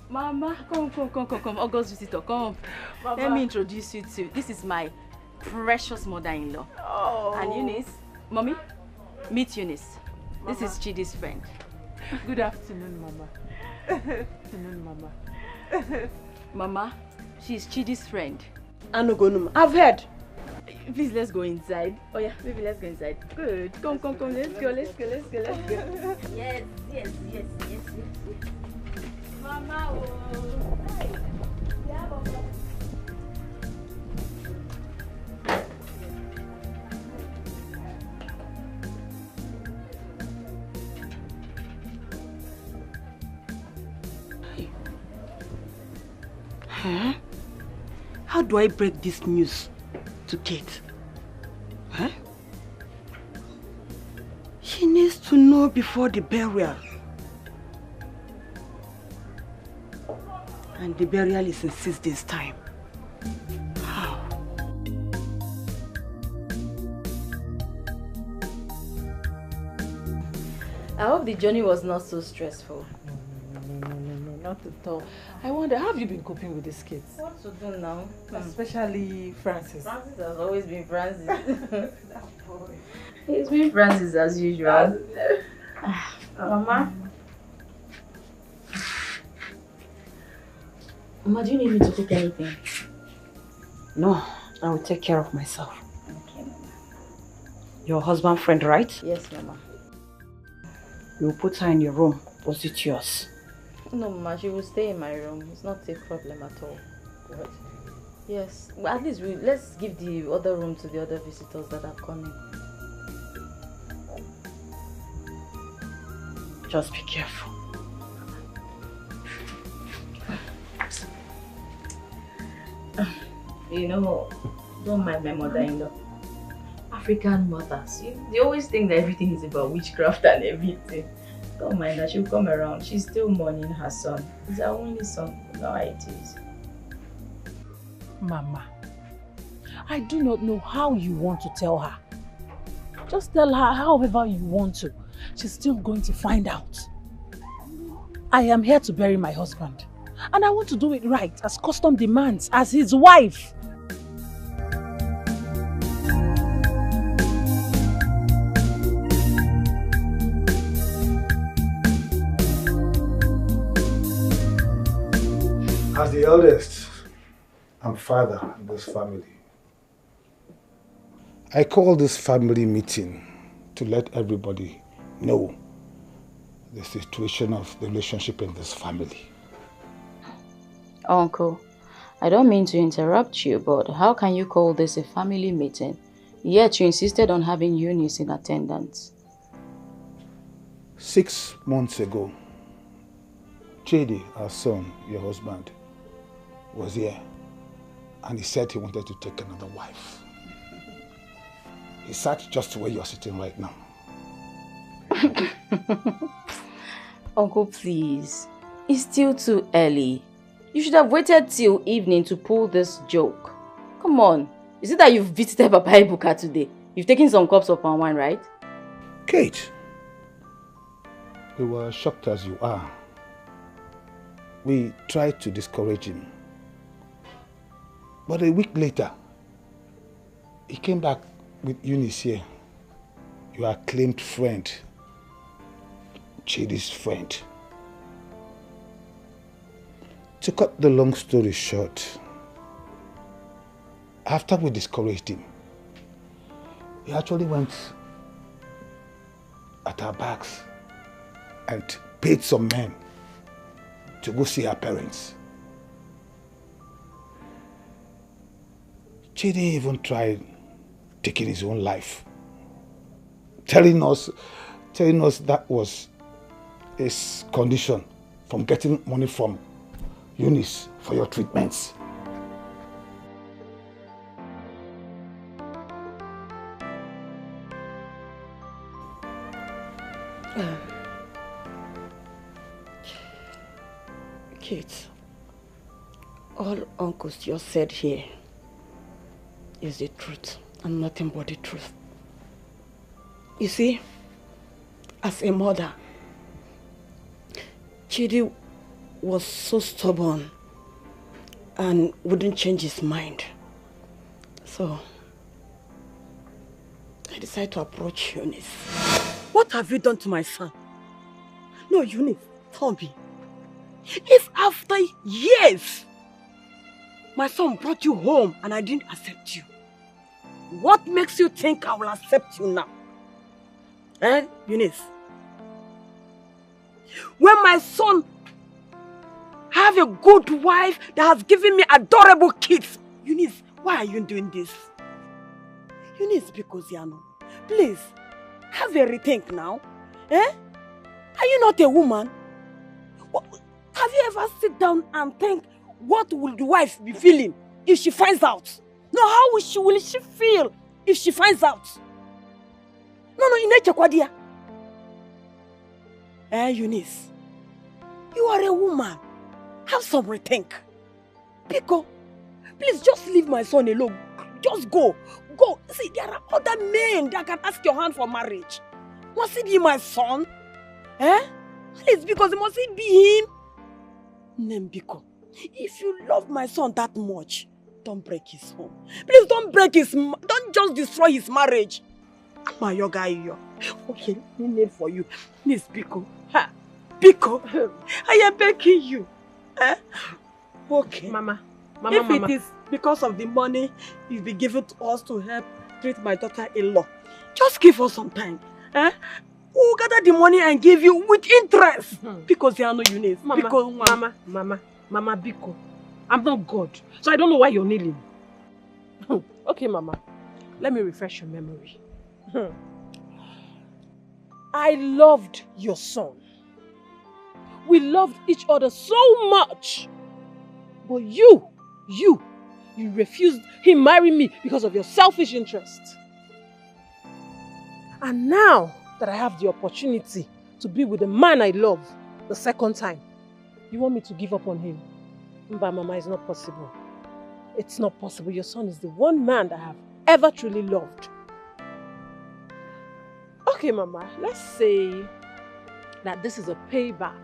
[SPEAKER 7] Mama, come. August visitor, come.
[SPEAKER 2] Mama.
[SPEAKER 7] Let me introduce you to. This is my precious mother-in-law.
[SPEAKER 2] Oh.
[SPEAKER 7] And Eunice, mommy, meet Eunice. Mama. This is Chidi's friend.
[SPEAKER 2] Good afternoon, Mama. Afternoon, Mama.
[SPEAKER 7] Mama, she's Chidi's friend.
[SPEAKER 2] I've heard.
[SPEAKER 7] Please, let's go inside. Oh yeah, baby, let's go inside. Good. Come. Let's go. Yes. Mama, hi. Yeah, Mama.
[SPEAKER 9] Huh? How do I break this news to Kate? Huh? She needs to know before the burial. And the burial is in 6 days' time. How?
[SPEAKER 1] I hope the journey was not so stressful.
[SPEAKER 2] No, not at all. I wonder, how have you been coping with these kids?
[SPEAKER 1] What to do now?
[SPEAKER 2] Especially Francis.
[SPEAKER 1] Francis has always been Francis. He's been Francis as usual. Mama? Mama, do you need me to cook anything?
[SPEAKER 9] No, I will take care of myself.
[SPEAKER 1] Okay, Mama.
[SPEAKER 9] Your husband friend, right?
[SPEAKER 1] Yes, Mama.
[SPEAKER 9] You will put her in your room, opposite yours.
[SPEAKER 1] No, Mama, she will stay in my room. It's not a problem at all.
[SPEAKER 9] Good.
[SPEAKER 1] Yes, well, at least let's give the other room to the other visitors that are coming.
[SPEAKER 9] Just be careful.
[SPEAKER 1] You know, don't mind my mother-in-law. African mothers, they always think that everything is about witchcraft and everything. Don't mind her, she'll come around. She's still mourning her son. He's our only son. You know how it is.
[SPEAKER 2] Mama, I do not know how you want to tell her. Just tell her however you want to. She's still going to find out. I am here to bury my husband. And I want to do it right, as custom demands, as his wife.
[SPEAKER 8] As the eldest and father in this family, I call this family meeting to let everybody know the situation of the relationship in this family.
[SPEAKER 1] Uncle, I don't mean to interrupt you, but how can you call this a family meeting? Yet you insisted on having Eunice in attendance.
[SPEAKER 8] 6 months ago, Chidi, our son, your husband, was here, and he said he wanted to take another wife. He sat just where you're sitting right now.
[SPEAKER 1] Uncle, please. It's still too early. You should have waited till evening to pull this joke. Come on. Is it that you've visited Papa Ibuka today? You've taken some cups of palm wine, right?
[SPEAKER 8] Kate, we were shocked as you are. We tried to discourage him. But a week later, he came back with Eunice here, your acclaimed friend, Chidi's friend. To cut the long story short, after we discouraged him, he actually went at our backs and paid some men to go see our parents. Chidi even tried taking his own life, telling us that was his condition from getting money from Eunice for your treatments.
[SPEAKER 9] Kate, all uncles just said here is the truth and nothing but the truth. You see, as a mother, Chidi was so stubborn and wouldn't change his mind. So, I decided to approach Eunice. What have you done to my son? No, Eunice, tell me. If after years, my son brought you home and I didn't accept you, what makes you think I will accept you now? Eh, Eunice? When my son have a good wife that has given me adorable kids, Eunice, why are you doing this? Eunice, because please, have a rethink now. Eh? Are you not a woman? Have you ever sit down and think, what will the wife be feeling if she finds out? No, how will she feel if she finds out? No, Inechekwadia. Eunice, you are a woman. Have some rethink. Pico, please just leave my son alone. Just go. Go. See, there are other men that can ask your hand for marriage. Must it be my son? Eh? Please, because must it be him? Nembiko, if you love my son that much, don't break his home. Please don't don't just destroy his marriage. My yoga, okay, name for you. Miss Biko. Ha, Biko, I am begging you. Eh? Okay. Mama, if it is because of the money you've been given to us to help treat my daughter-in-law, just give us some time. Eh? We'll gather the money and give you with interest. Because you are no Eunice. Mama, Biko. I'm not God, so I don't know why you're kneeling. Okay, Mama. Let me refresh your memory. I loved your son. We loved each other so much. But you refused him marry me because of your selfish interest. And now that I have the opportunity to be with the man I love the second time, you want me to give up on him? Mba, Mama, it's not possible. It's not possible. Your son is the one man that I have ever truly loved. Okay, Mama, let's say that this is a payback.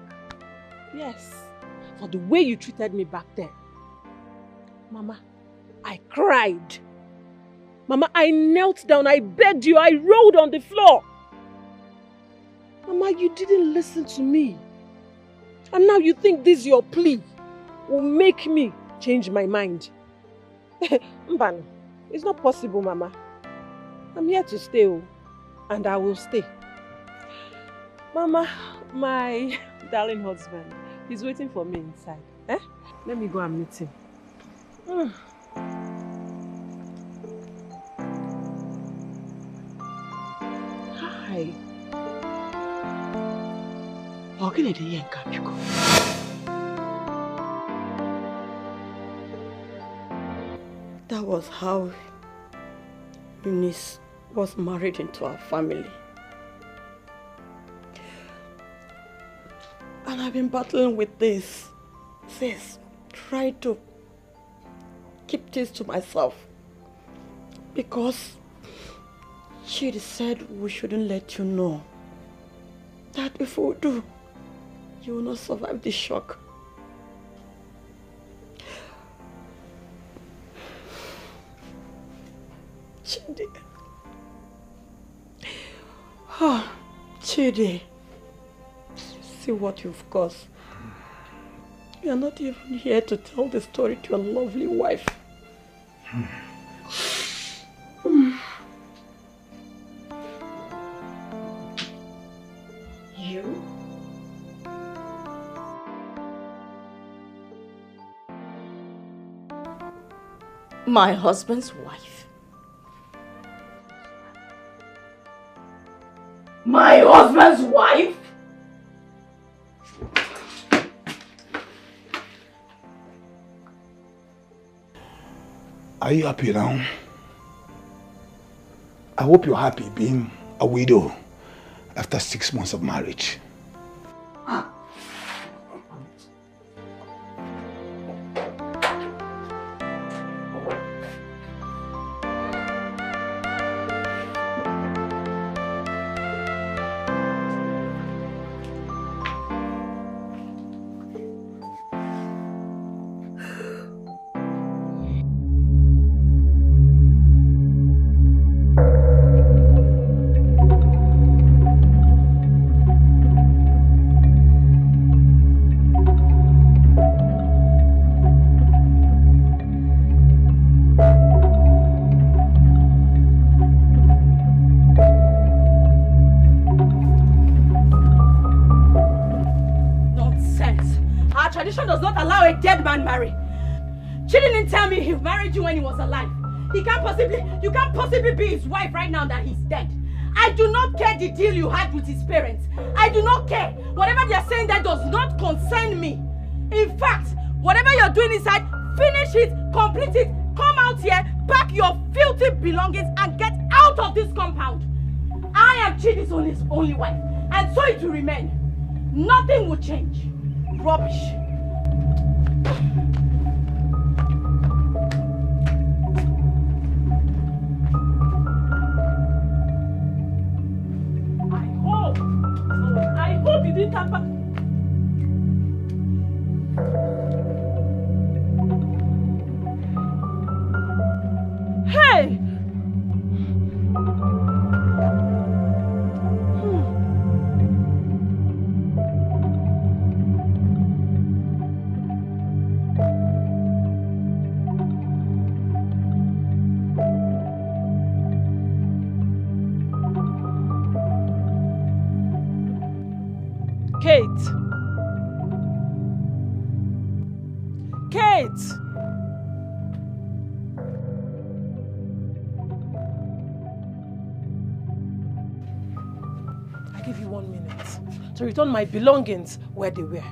[SPEAKER 9] Yes, for the way you treated me back then. Mama, I cried. Mama, I knelt down, I begged you, I rolled on the floor. Mama, you didn't listen to me. And now you think this your plea will make me change my mind. Mbano, it's not possible, Mama. I'm here to stay, and I will stay. Mama,
[SPEAKER 2] My darling husband. He's waiting for me inside. Eh? Let me go and meet him.
[SPEAKER 9] Hi. That was how Eunice was married into our family. And I've been battling with this. Sis, try to keep this to myself. Because she said we shouldn't let you know. That if we do, you will not survive the shock. Chidi. Oh, Chidi. See what you've caused. You are not even here to tell the story to your lovely wife. You?
[SPEAKER 1] My husband's wife. My husband's wife?
[SPEAKER 8] Are you happy now? I hope you're happy being a widow after 6 months of marriage.
[SPEAKER 7] Marry. She didn't tell me he married you when he was alive. You can't possibly be his wife right now that he's dead. I do not care the deal you had with his parents. I do not care. Whatever they're saying that does not concern me. In fact, whatever you're doing inside, finish it, complete it, come out here, pack your filthy belongings and get out of this compound. I am Chidi's only wife, and so it will remain. Nothing will change. Rubbish. I hope you didn't come back. Hey! To return my belongings where they were.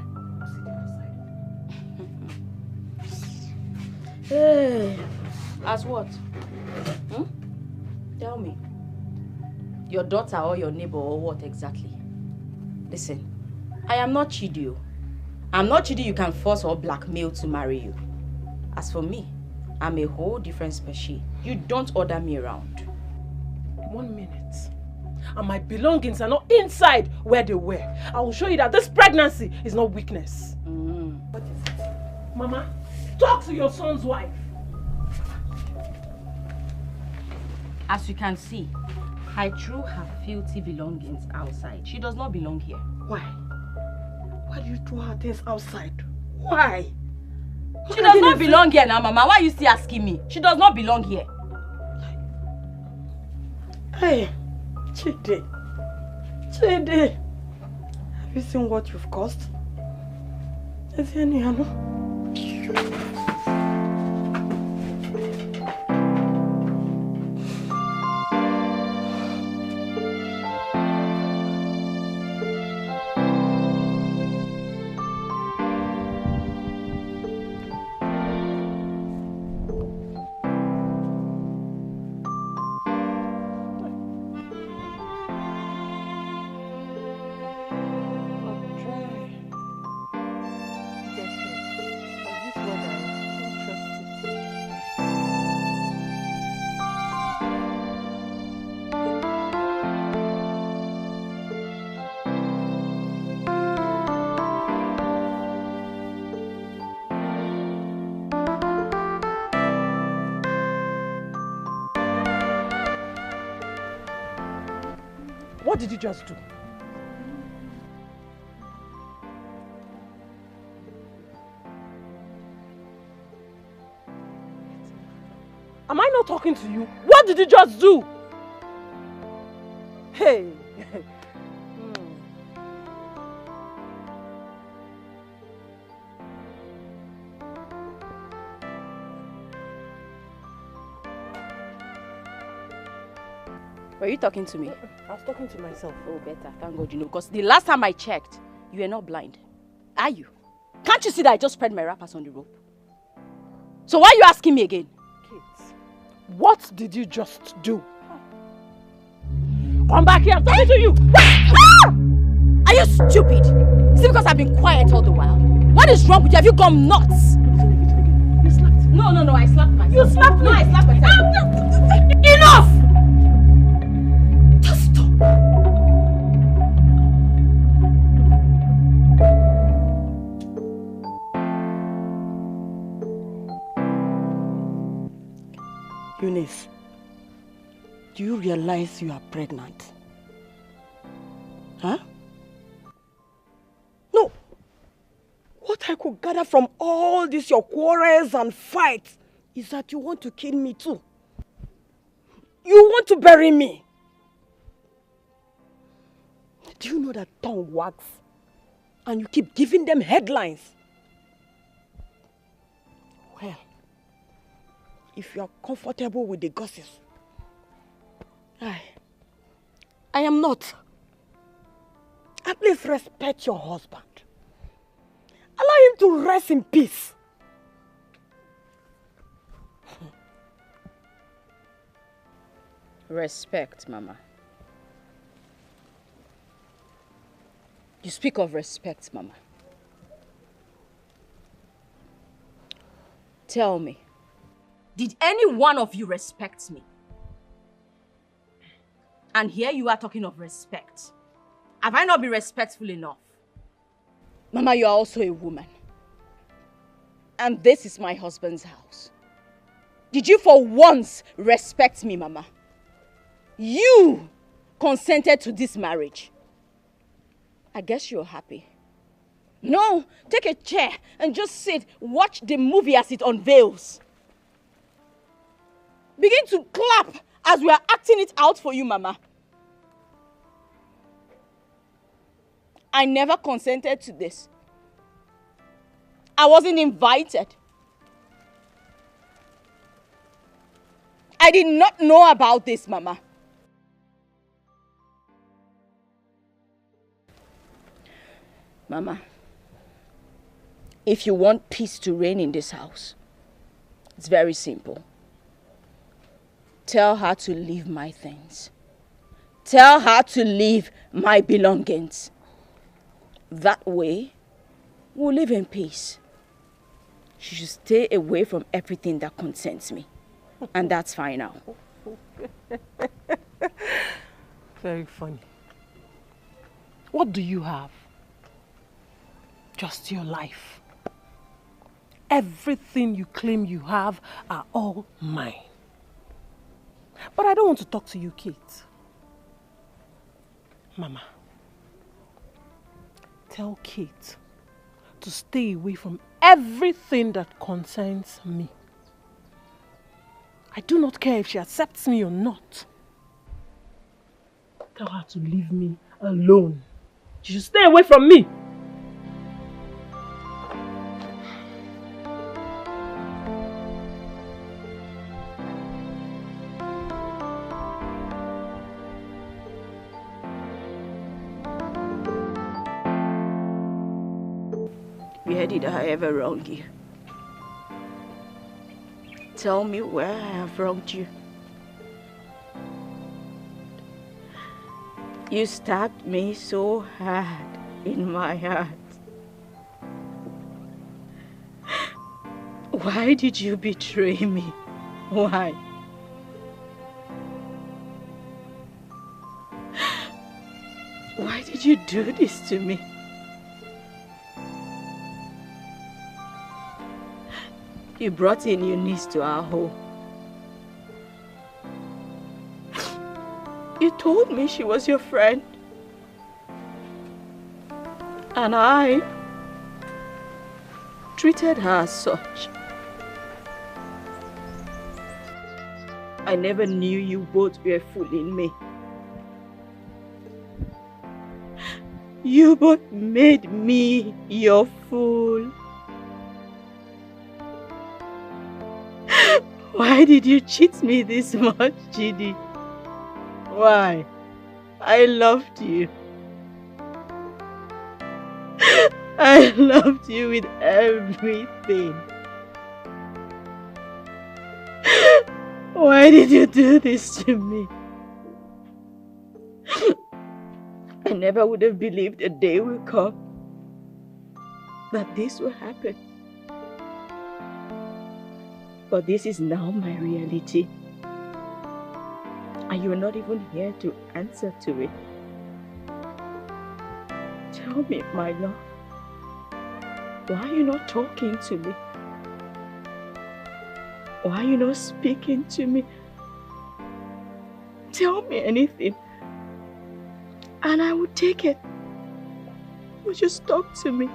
[SPEAKER 1] Hey, as what? Tell me. Your daughter or your neighbor or what exactly? Listen, I am not Chidi. I'm not Chidi you can force or blackmail to marry you. As for me, I'm a whole different species. You don't order me around.
[SPEAKER 2] 1 minute. And my belongings are not inside where they were. I will show you that this pregnancy is not weakness. What is it? Mama, talk to your son's wife.
[SPEAKER 1] As you can see, I threw her filthy belongings outside. She does not belong here.
[SPEAKER 9] Why? Why do you throw her things outside? Why?
[SPEAKER 1] She does not belong here now, Mama. Why are you still asking me? She does not belong here.
[SPEAKER 9] Hey, Chidi. Chidi. Have you seen what you've caused? Is there any Hano? What did you just do? Am I not talking to you? What did you just do? Hey!
[SPEAKER 7] Were you talking to me?
[SPEAKER 9] I was talking to myself.
[SPEAKER 7] Oh, better. Thank God you know. Because the last time I checked, you were not blind. Are you? Can't you see that I just spread my wrappers on the rope? So why are you asking me again?
[SPEAKER 9] Kate, what did you just do? Come back here, I'm talking to you!
[SPEAKER 7] Are you stupid? Is it because I've been quiet all the while? What is wrong with you? Have you gone nuts?
[SPEAKER 9] You slapped me.
[SPEAKER 7] No, I slapped myself.
[SPEAKER 9] You slapped me?
[SPEAKER 7] No, I slapped myself.
[SPEAKER 9] Enough! Just stop. Eunice, do you realize you are pregnant? Huh? No. What I could gather from all this, your quarrels and fights, is that you want to kill me too. You want to bury me. Do you know that tongue wags? And you keep giving them headlines. Well, if you are comfortable with the gossips, I am not. At least respect your husband. Allow him to rest in peace.
[SPEAKER 7] Respect, Mama. You speak of respect, Mama. Tell me, did any one of you respect me? And here you are talking of respect. Have I not been respectful enough? Mama, you are also a woman. And this is my husband's house. Did you for once respect me, Mama? You consented to this marriage. I guess you're happy. No, take a chair and just sit, watch the movie as it unveils. Begin to clap as we are acting it out for you, Mama. I never consented to this. I wasn't invited. I did not know about this, Mama. Mama, if you want peace to reign in this house, it's very simple. Tell her to leave my things. Tell her to leave my belongings. That way, we'll live in peace. She should stay away from everything that concerns me. And that's fine now.
[SPEAKER 9] Very funny. What do you have? Just your life. Everything you claim you have are all mine. But I don't want to talk to you, Kate. Mama, tell Kate to stay away from everything that concerns me. I do not care if she accepts me or not. Tell her to leave me alone.
[SPEAKER 2] You should stay away from me.
[SPEAKER 7] Where did I ever wrong you? Tell me where I have wronged you. You stabbed me so hard in my heart. Why did you betray me? Why? Why did you do this to me? You brought in Eunice to our home. You told me she was your friend. And I treated her as such. I never knew you both were fooling me. You both made me your fool. Why did you cheat me this much, Chidi? Why? I loved you. I loved you with everything. Why did you do this to me? I never would have believed a day will come that this will happen. But this is now my reality. And you are not even here to answer to it. Tell me, my love, why are you not talking to me? Why are you not speaking to me? Tell me anything, and I will take it. Would you talk to me?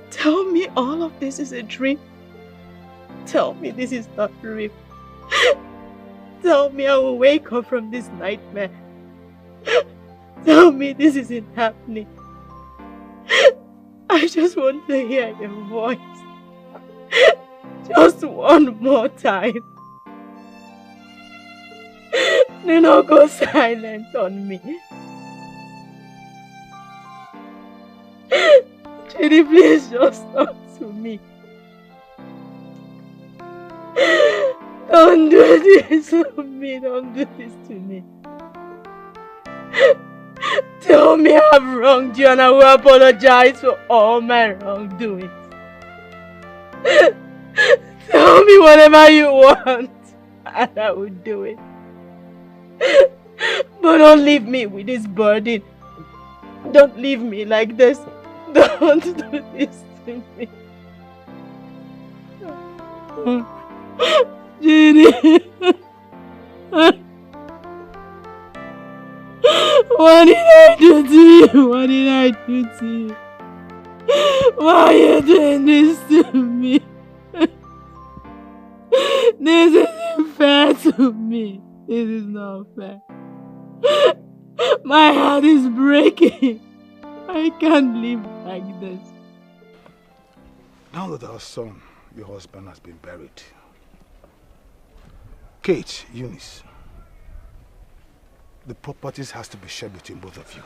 [SPEAKER 7] Tell me all of this is a dream. Tell me this is not real. Tell me I will wake up from this nightmare. Tell me this isn't happening. I just want to hear your voice. Just one more time. Do not go silent on me. Chidi, please just talk to me. Don't do this to me. Don't do this to me. Tell me I've wronged you and I will apologize for all my wrongdoings. Tell me whatever you want and I will do it. But don't leave me with this burden. Don't leave me like this. Don't do this to me. Judy. What did I do to you? What did I do to you? Why are you doing this to me? This isn't fair to me. This is not fair. My heart is breaking. I can't live like this.
[SPEAKER 8] Now that our son, your husband, has been buried, Kate, Eunice, the properties has to be shared between both of you.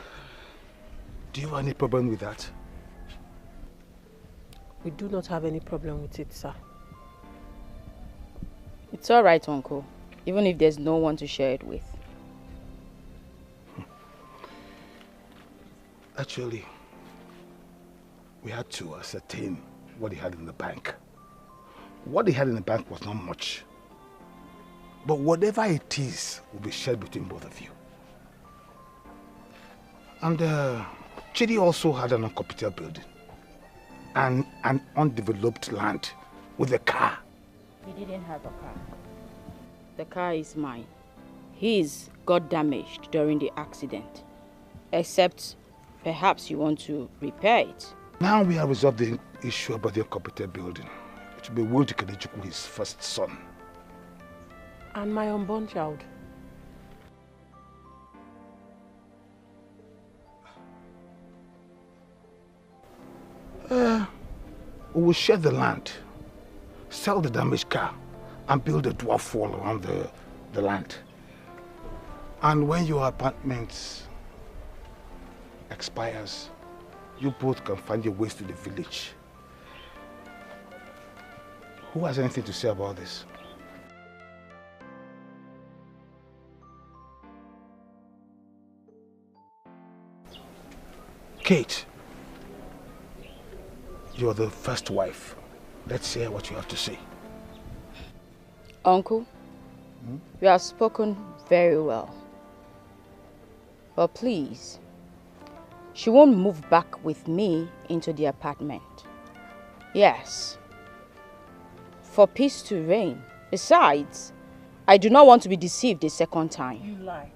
[SPEAKER 8] Do you have any problem with that?
[SPEAKER 2] We do not have any problem with it, sir.
[SPEAKER 1] It's all right, Uncle. Even if there's no one to share it with.
[SPEAKER 8] Actually, we had to ascertain what he had in the bank. What he had in the bank was not much. But whatever it is will be shared between both of you. And Chidi also had an unoccupied building and an undeveloped land with a car.
[SPEAKER 1] He didn't have a car. The car is mine. His got damaged during the accident. Except perhaps you want to repair it.
[SPEAKER 8] Now we have resolved the issue about the unoccupied building. It will be Will Dikeh, his first son.
[SPEAKER 2] And my unborn child.
[SPEAKER 8] We will share the land, sell the damaged car, and build a dwarf wall around the land. And when your apartment expires, you both can find your ways to the village. Who has anything to say about this? Kate, you're the first wife. Let's hear what you have to say.
[SPEAKER 1] Uncle, you have spoken very well. But please, she won't move back with me into the apartment. Yes, for peace to reign. Besides, I do not want to be deceived a second time.
[SPEAKER 2] You lie.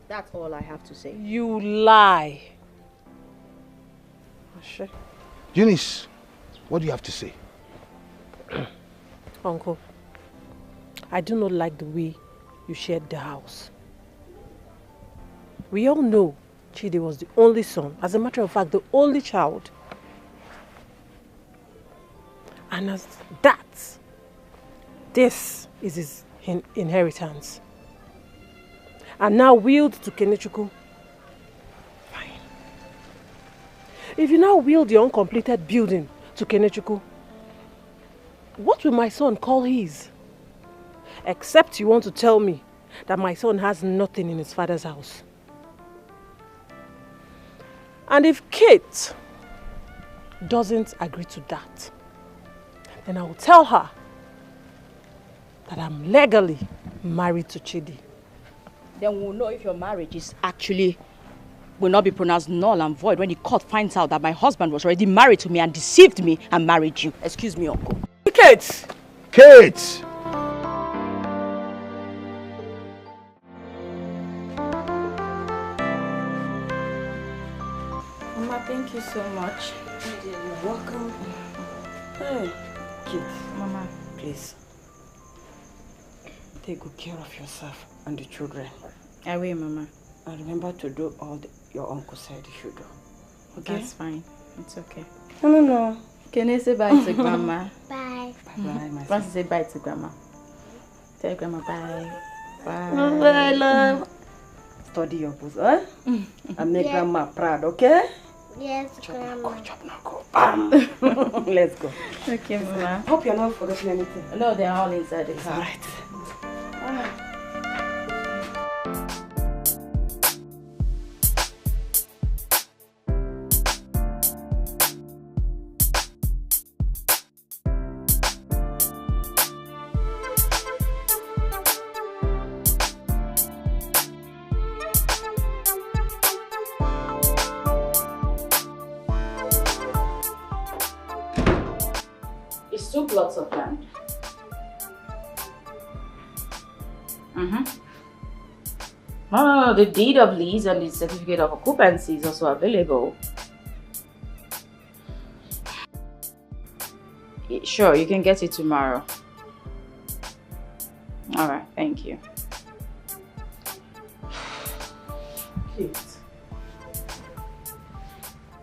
[SPEAKER 1] That's all I have to say.
[SPEAKER 2] You lie.
[SPEAKER 8] Eunice, what do you have to say?
[SPEAKER 2] Uncle, I do not like the way you shared the house. We all know Chidi was the only son, as a matter of fact, the only child. And as that, this is his inheritance. And now willed to Kenechukwu. Fine. If you now will the uncompleted building to Kenechukwu, what will my son call his? Except you want to tell me that my son has nothing in his father's house. And if Kate doesn't agree to that, then I will tell her that I'm legally married to Chidi.
[SPEAKER 1] Then we'll know if your marriage is actually will not be pronounced null and void when the court finds out that my husband was already married to me and deceived me and married you. Excuse me, Uncle.
[SPEAKER 8] Kate! Kate!
[SPEAKER 1] Mama, thank you so much.
[SPEAKER 9] You're welcome. Hey, Kate.
[SPEAKER 1] Mama.
[SPEAKER 9] Please. Take good care of yourself and the children.
[SPEAKER 1] I will, Mama.
[SPEAKER 9] And remember to do all your uncle said you should do. Okay?
[SPEAKER 1] That's fine. It's okay.
[SPEAKER 9] No.
[SPEAKER 1] Can I say bye to Grandma?
[SPEAKER 10] Bye.
[SPEAKER 9] Bye-bye, my
[SPEAKER 1] Francis, say bye to Grandma. Tell Grandma bye. Bye.
[SPEAKER 9] Bye, love. Study your books, eh? And make Grandma proud, okay?
[SPEAKER 10] Yes, Grandma.
[SPEAKER 9] Chop now, go. Bam! Let's go.
[SPEAKER 1] Okay, Mama.
[SPEAKER 9] Hope you're not forgetting anything.
[SPEAKER 1] No, they're all inside the car.
[SPEAKER 9] All right.
[SPEAKER 1] It's 2 plots of land. Oh, the deed of lease and the certificate of occupancy is also available. Sure, you can get it tomorrow. Alright, thank you.
[SPEAKER 2] Kate.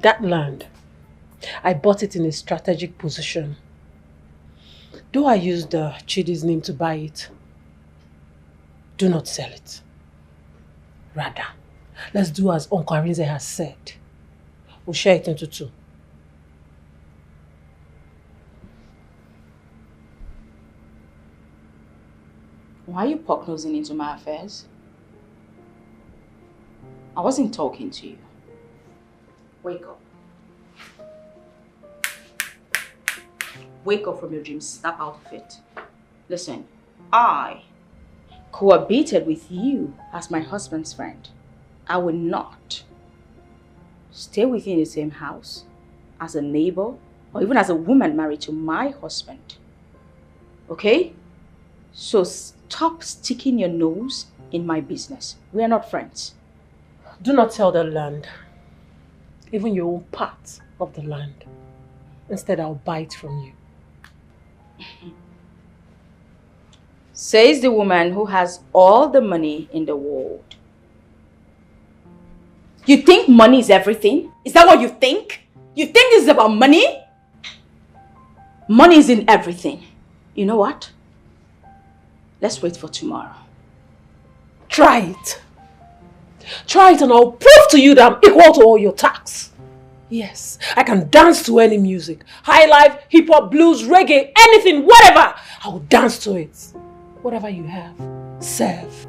[SPEAKER 2] That land, I bought it in a strategic position. Though I used Chidi's name to buy it, do not sell it. Rather, let's do as Uncle Arinze has said. We'll share it into 2.
[SPEAKER 1] Why are you poke-nosing into my affairs? I wasn't talking to you. Wake up. Wake up from your dream, snap out of it. Listen, I cohabited with you as my husband's friend. I will not stay with you in the same house as a neighbor or even as a woman married to my husband. Okay? So stop sticking your nose in my business. We are not friends.
[SPEAKER 2] Do not sell the land, even your own part of the land. Instead, I'll buy it from you.
[SPEAKER 1] Says the woman who has all the money in the world. You think money is everything? Is that what you think?
[SPEAKER 7] You think this is about money? Money is in everything. You know what? Let's wait for tomorrow.
[SPEAKER 2] Try it. Try it and I'll prove to you that I'm equal to all your tax. Yes, I can dance to any music. High life, hip hop, blues, reggae, anything, whatever. I'll dance to it. Whatever you have, serve.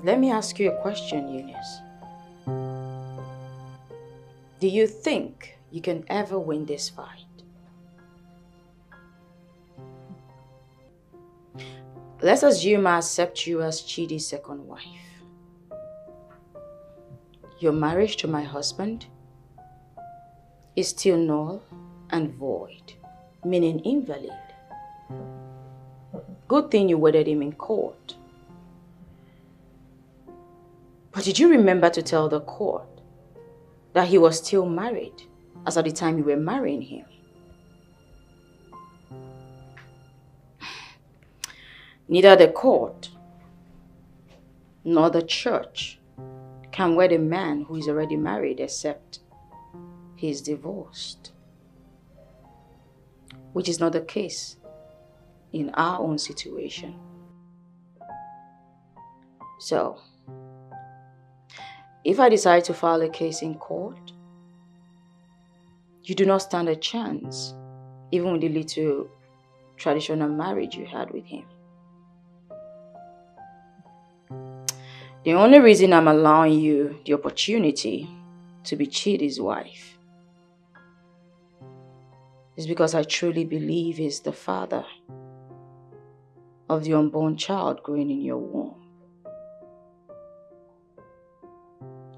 [SPEAKER 1] Let me ask you a question, Eunice. Do you think you can ever win this fight? Let's assume I accept you as Chidi's second wife. Your marriage to my husband is still null and void, meaning invalid. Good thing you wedded him in court. But did you remember to tell the court that he was still married as at the time you were marrying him? Neither the court nor the church can wed a man who is already married except he is divorced, which is not the case in our own situation. So, if I decide to file a case in court, you do not stand a chance, even with the little traditional marriage you had with him. The only reason I'm allowing you the opportunity to be Chidi's wife is because I truly believe he's the father of the unborn child growing in your womb.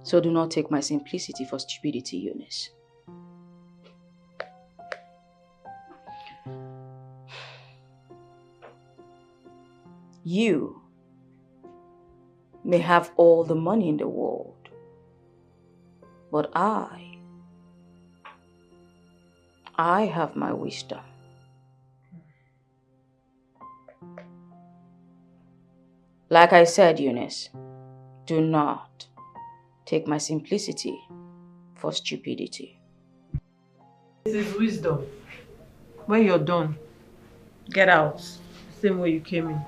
[SPEAKER 1] So do not take my simplicity for stupidity, Eunice. You may have all the money in the world, but I have my wisdom. Like I said, Eunice, do not take my simplicity for stupidity.
[SPEAKER 2] This is wisdom. When you're done, get out. Same way you came in.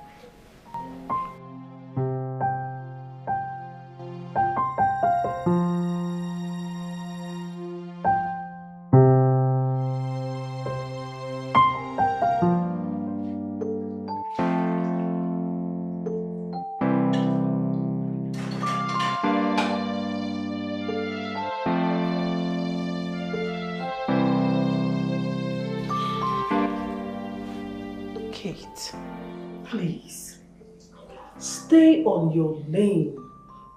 [SPEAKER 2] Kate, please, stay on your lane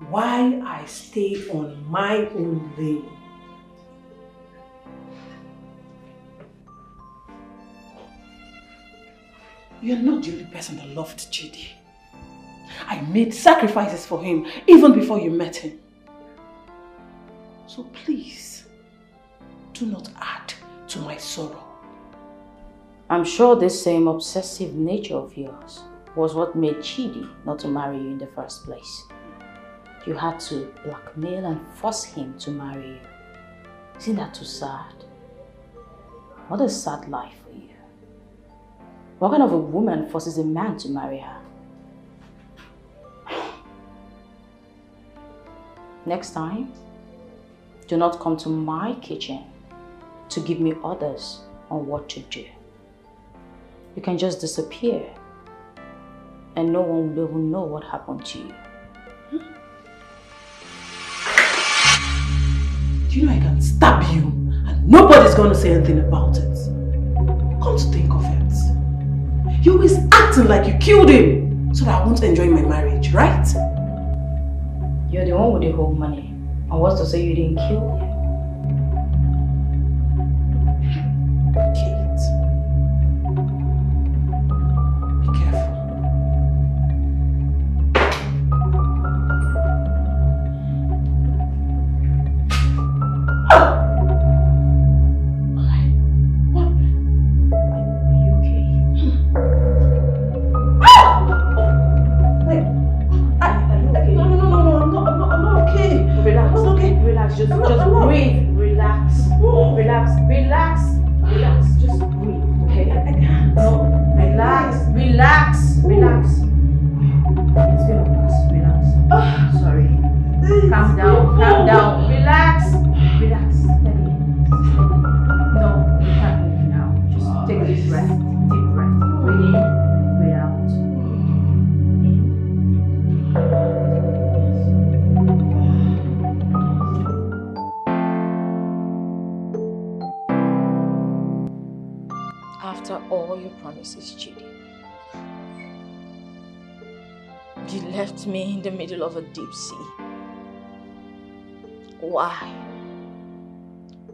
[SPEAKER 2] while I stay on my own lane. You're not the only person that loved Chidi. I made sacrifices for him even before you met him. So please, do not add to my sorrow.
[SPEAKER 1] I'm sure this same obsessive nature of yours was what made Chidi not to marry you in the first place. You had to blackmail and force him to marry you. Isn't that too sad? What a sad life for you. What kind of a woman forces a man to marry her? Next time, do not come to my kitchen to give me orders on what to do. You can just disappear and no one will even know what happened to you.
[SPEAKER 2] Do you know I can stab you and nobody's going to say anything about it? Come to think of it, you're always acting like you killed him so that I won't enjoy my marriage, right?
[SPEAKER 1] You're the one with the whole money. And what's to say you didn't kill him?
[SPEAKER 2] Kate, be careful.
[SPEAKER 1] After all your promises, Chidi, you left me in the middle of a deep sea. Why?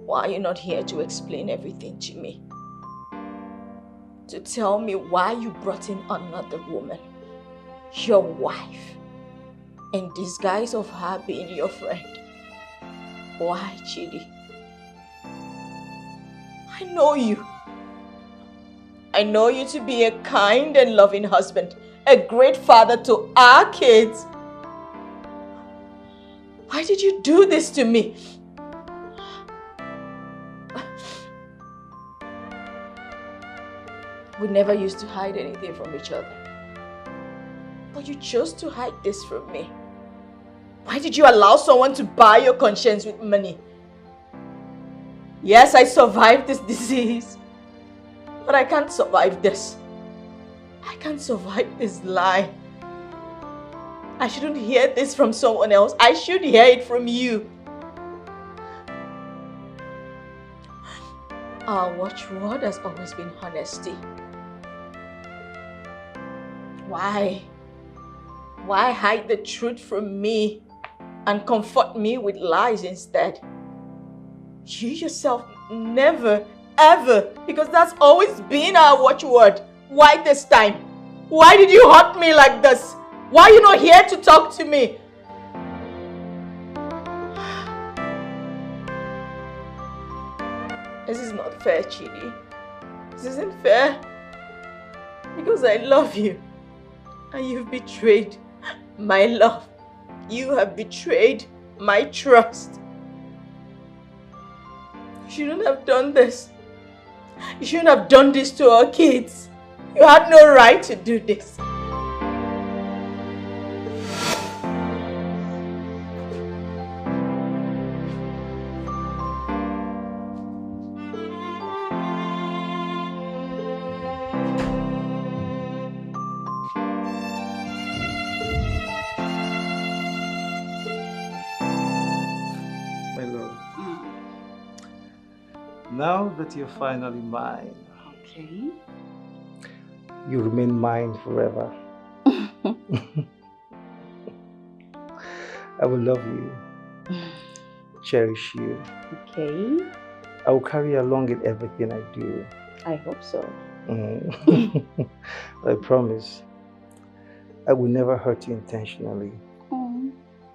[SPEAKER 1] Why are you not here to explain everything to me? To tell me why you brought in another woman, your wife, in disguise of her being your friend. Why, Chidi? I know you. I know you to be a kind and loving husband, a great father to our kids. Why did you do this to me? We never used to hide anything from each other. But you chose to hide this from me. Why did you allow someone to buy your conscience with money? Yes, I survived this disease. But I can't survive this. I can't survive this lie. I shouldn't hear this from someone else. I should hear it from you. Our watchword has always been honesty. Why? Why hide the truth from me and comfort me with lies instead? You yourself never, ever, because that's always been our watchword. Why this time? Why did you hurt me like this? Why are you not here to talk to me? This is not fair, Chidi. This isn't fair. Because I love you. And you've betrayed my love. You have betrayed my trust. You shouldn't have done this. You shouldn't have done this to our kids. You had no right to do this.
[SPEAKER 4] Now that you're finally mine,
[SPEAKER 1] Okay.
[SPEAKER 4] you remain mine forever. I will love you, cherish you.
[SPEAKER 1] Okay.
[SPEAKER 4] I will carry you along in everything I do.
[SPEAKER 1] I hope so.
[SPEAKER 4] I promise, I will never hurt you intentionally.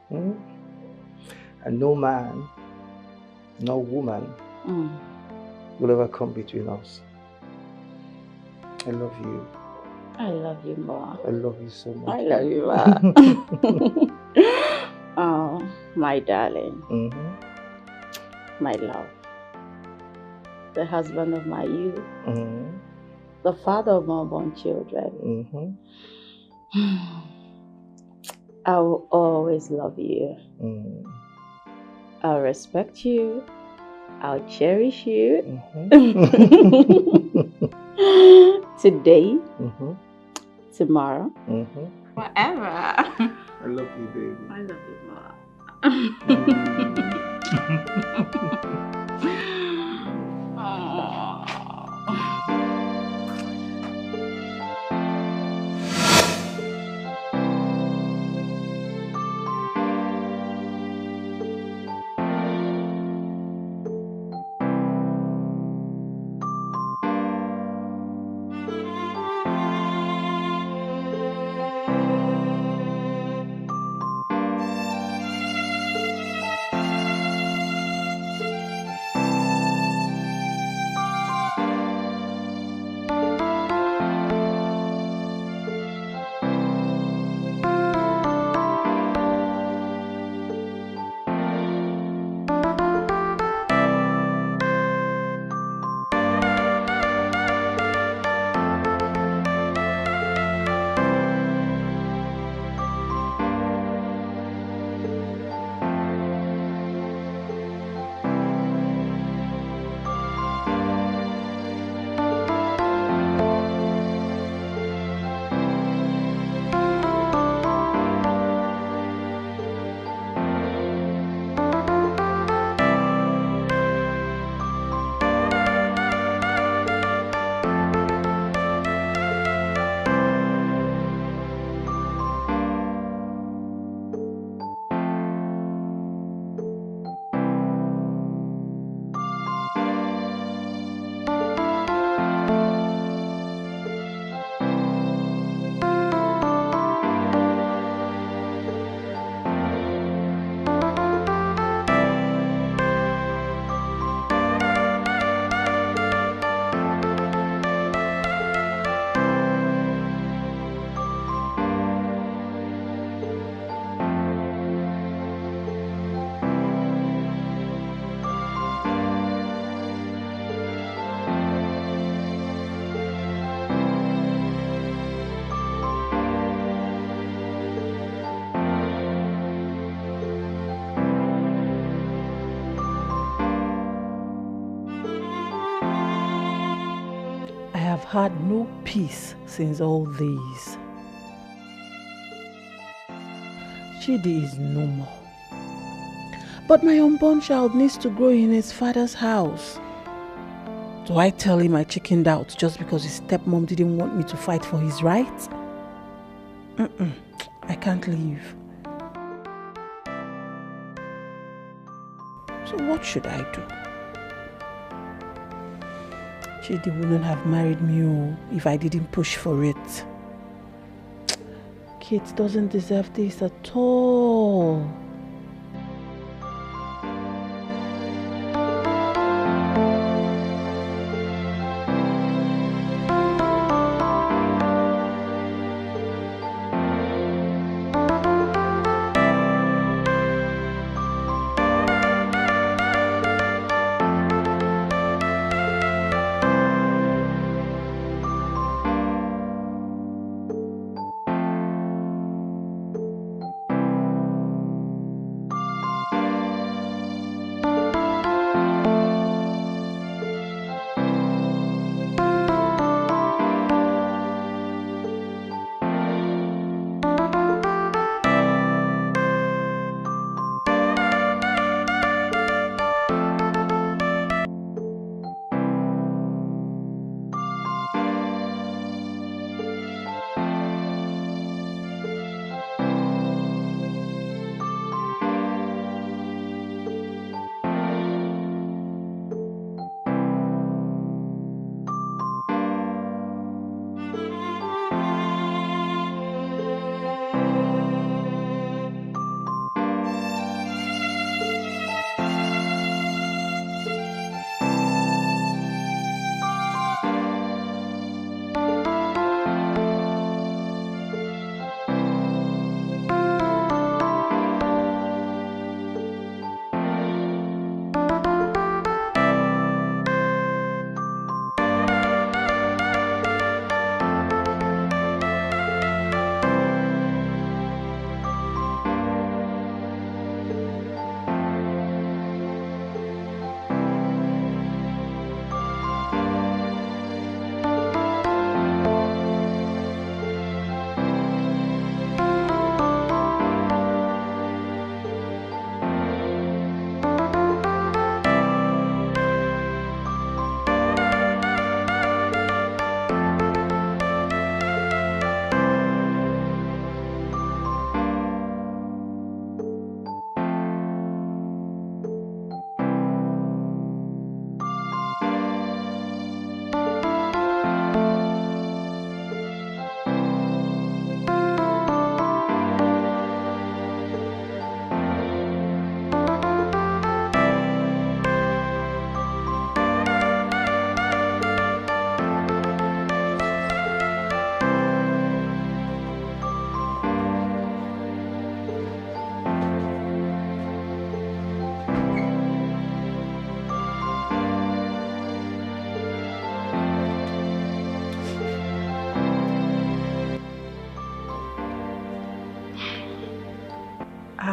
[SPEAKER 4] And no man, no woman will ever come between us. I love you.
[SPEAKER 1] I love you more.
[SPEAKER 4] I love you so much.
[SPEAKER 1] I love you more. Oh, my darling. My love. The husband of my youth. The father of my unborn children. I will always love you. I'll respect you. I'll cherish you.
[SPEAKER 4] Mm-hmm.
[SPEAKER 1] Today,
[SPEAKER 4] Mm-hmm.
[SPEAKER 1] tomorrow,
[SPEAKER 4] Mm-hmm.
[SPEAKER 1] forever.
[SPEAKER 4] I love you, baby.
[SPEAKER 1] I love you, Mama.
[SPEAKER 2] I have had no peace since all these. Chidi is no more. But my unborn child needs to grow in his father's house. Do I tell him I chickened out just because his stepmom didn't want me to fight for his rights? I can't leave. So what should I do? Chidi wouldn't have married me if I didn't push for it. Kate doesn't deserve this at all.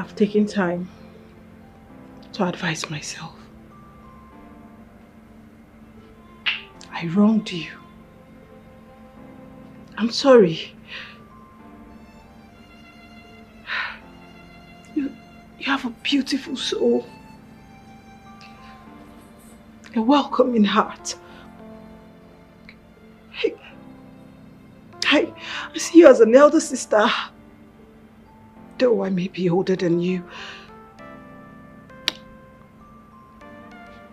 [SPEAKER 10] I've taken time to advise myself. I wronged you. I'm sorry. You have a beautiful soul. A welcoming heart. I see you as an elder sister. Though I may be older than you.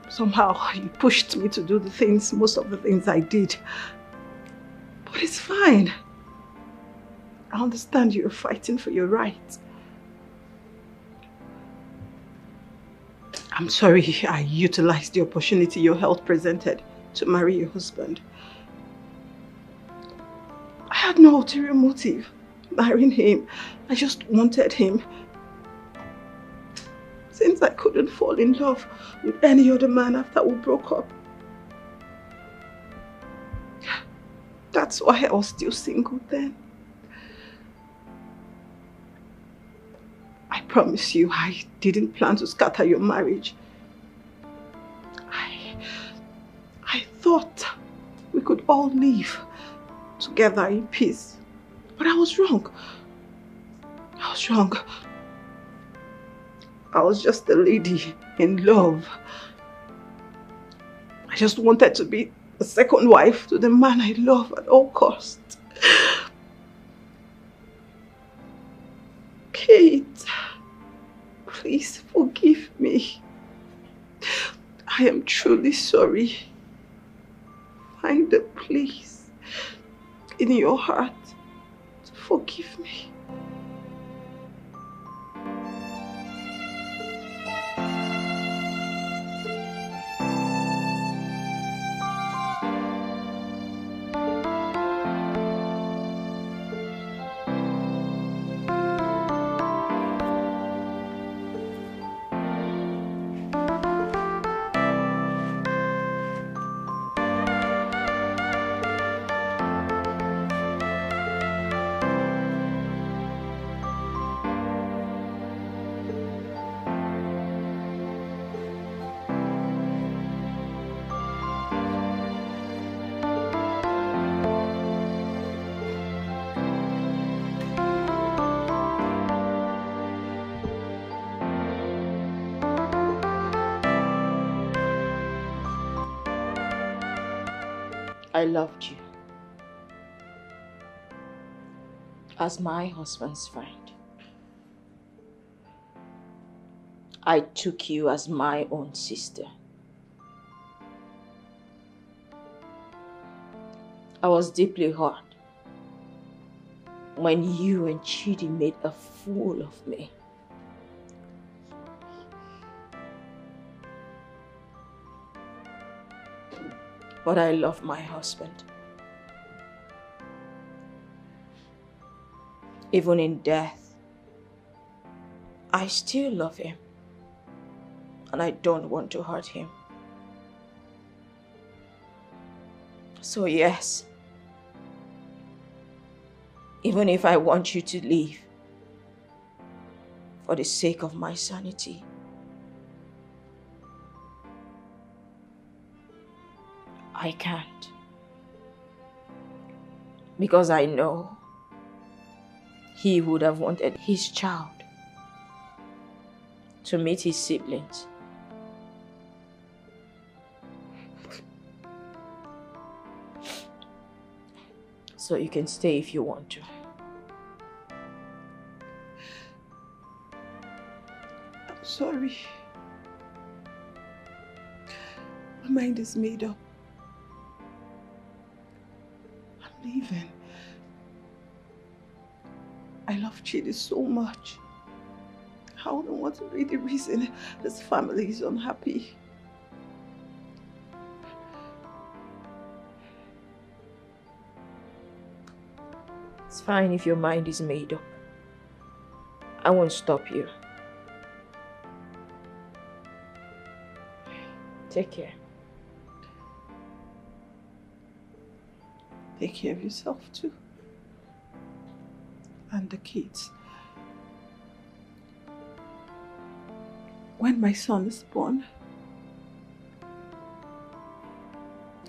[SPEAKER 10] Somehow you pushed me to do most of the things I did. But it's fine. I understand you're fighting for your rights. I'm sorry I utilized the opportunity your health presented to marry your husband. I had no ulterior motive marrying him. I just wanted him. Since I couldn't fall in love with any other man after we broke up. That's why I was still single then. I promise you I didn't plan to scatter your marriage. I thought we could all live together in peace. But I was wrong. I was wrong. I was just a lady in love. I just wanted to be a second wife to the man I love at all costs. Kate, please forgive me. I am truly sorry. Find a place in your heart to forgive me. I loved you as my husband's friend. I took you as my own sister. I was deeply hurt when you and Chidi made a fool of me. But I love my husband. Even in death, I still love him. And I don't want to hurt him. So yes, even if I want you to leave, for the sake of my sanity, I can't. Because I know he would have wanted his child to meet his siblings. So you can stay if you want to. I'm sorry. My mind is made up. I'm leaving. I love Chidi so much. I don't want to be the reason this family is unhappy.
[SPEAKER 1] It's fine if your mind is made up. I won't stop you. Take care.
[SPEAKER 10] Take care of yourself too. And the kids. when my son is born,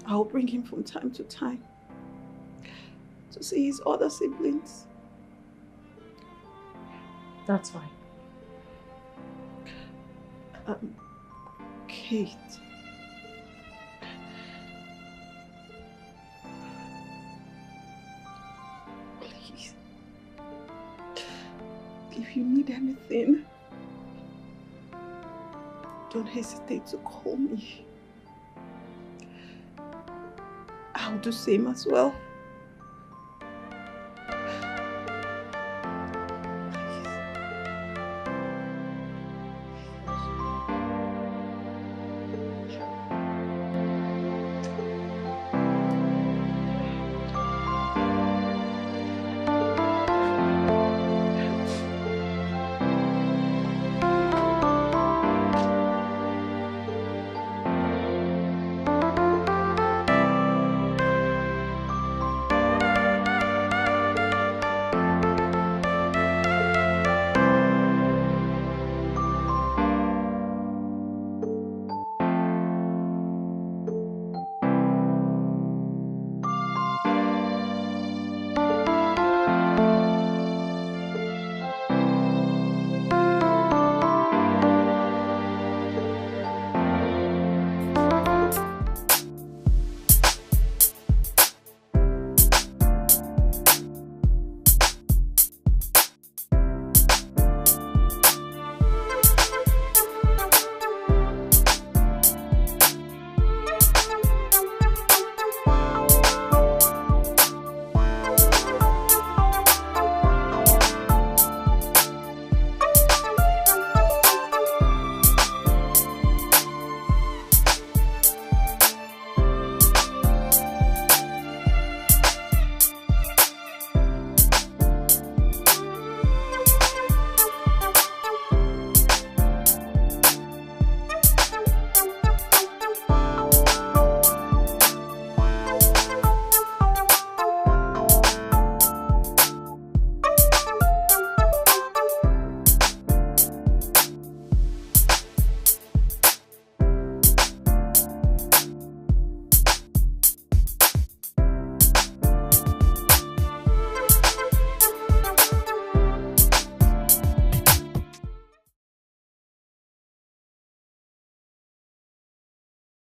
[SPEAKER 10] I'll bring him from time to time to see his other siblings.
[SPEAKER 2] That's fine.
[SPEAKER 10] Kate. Please. If you need anything, don't hesitate to call me. I'll do same as well.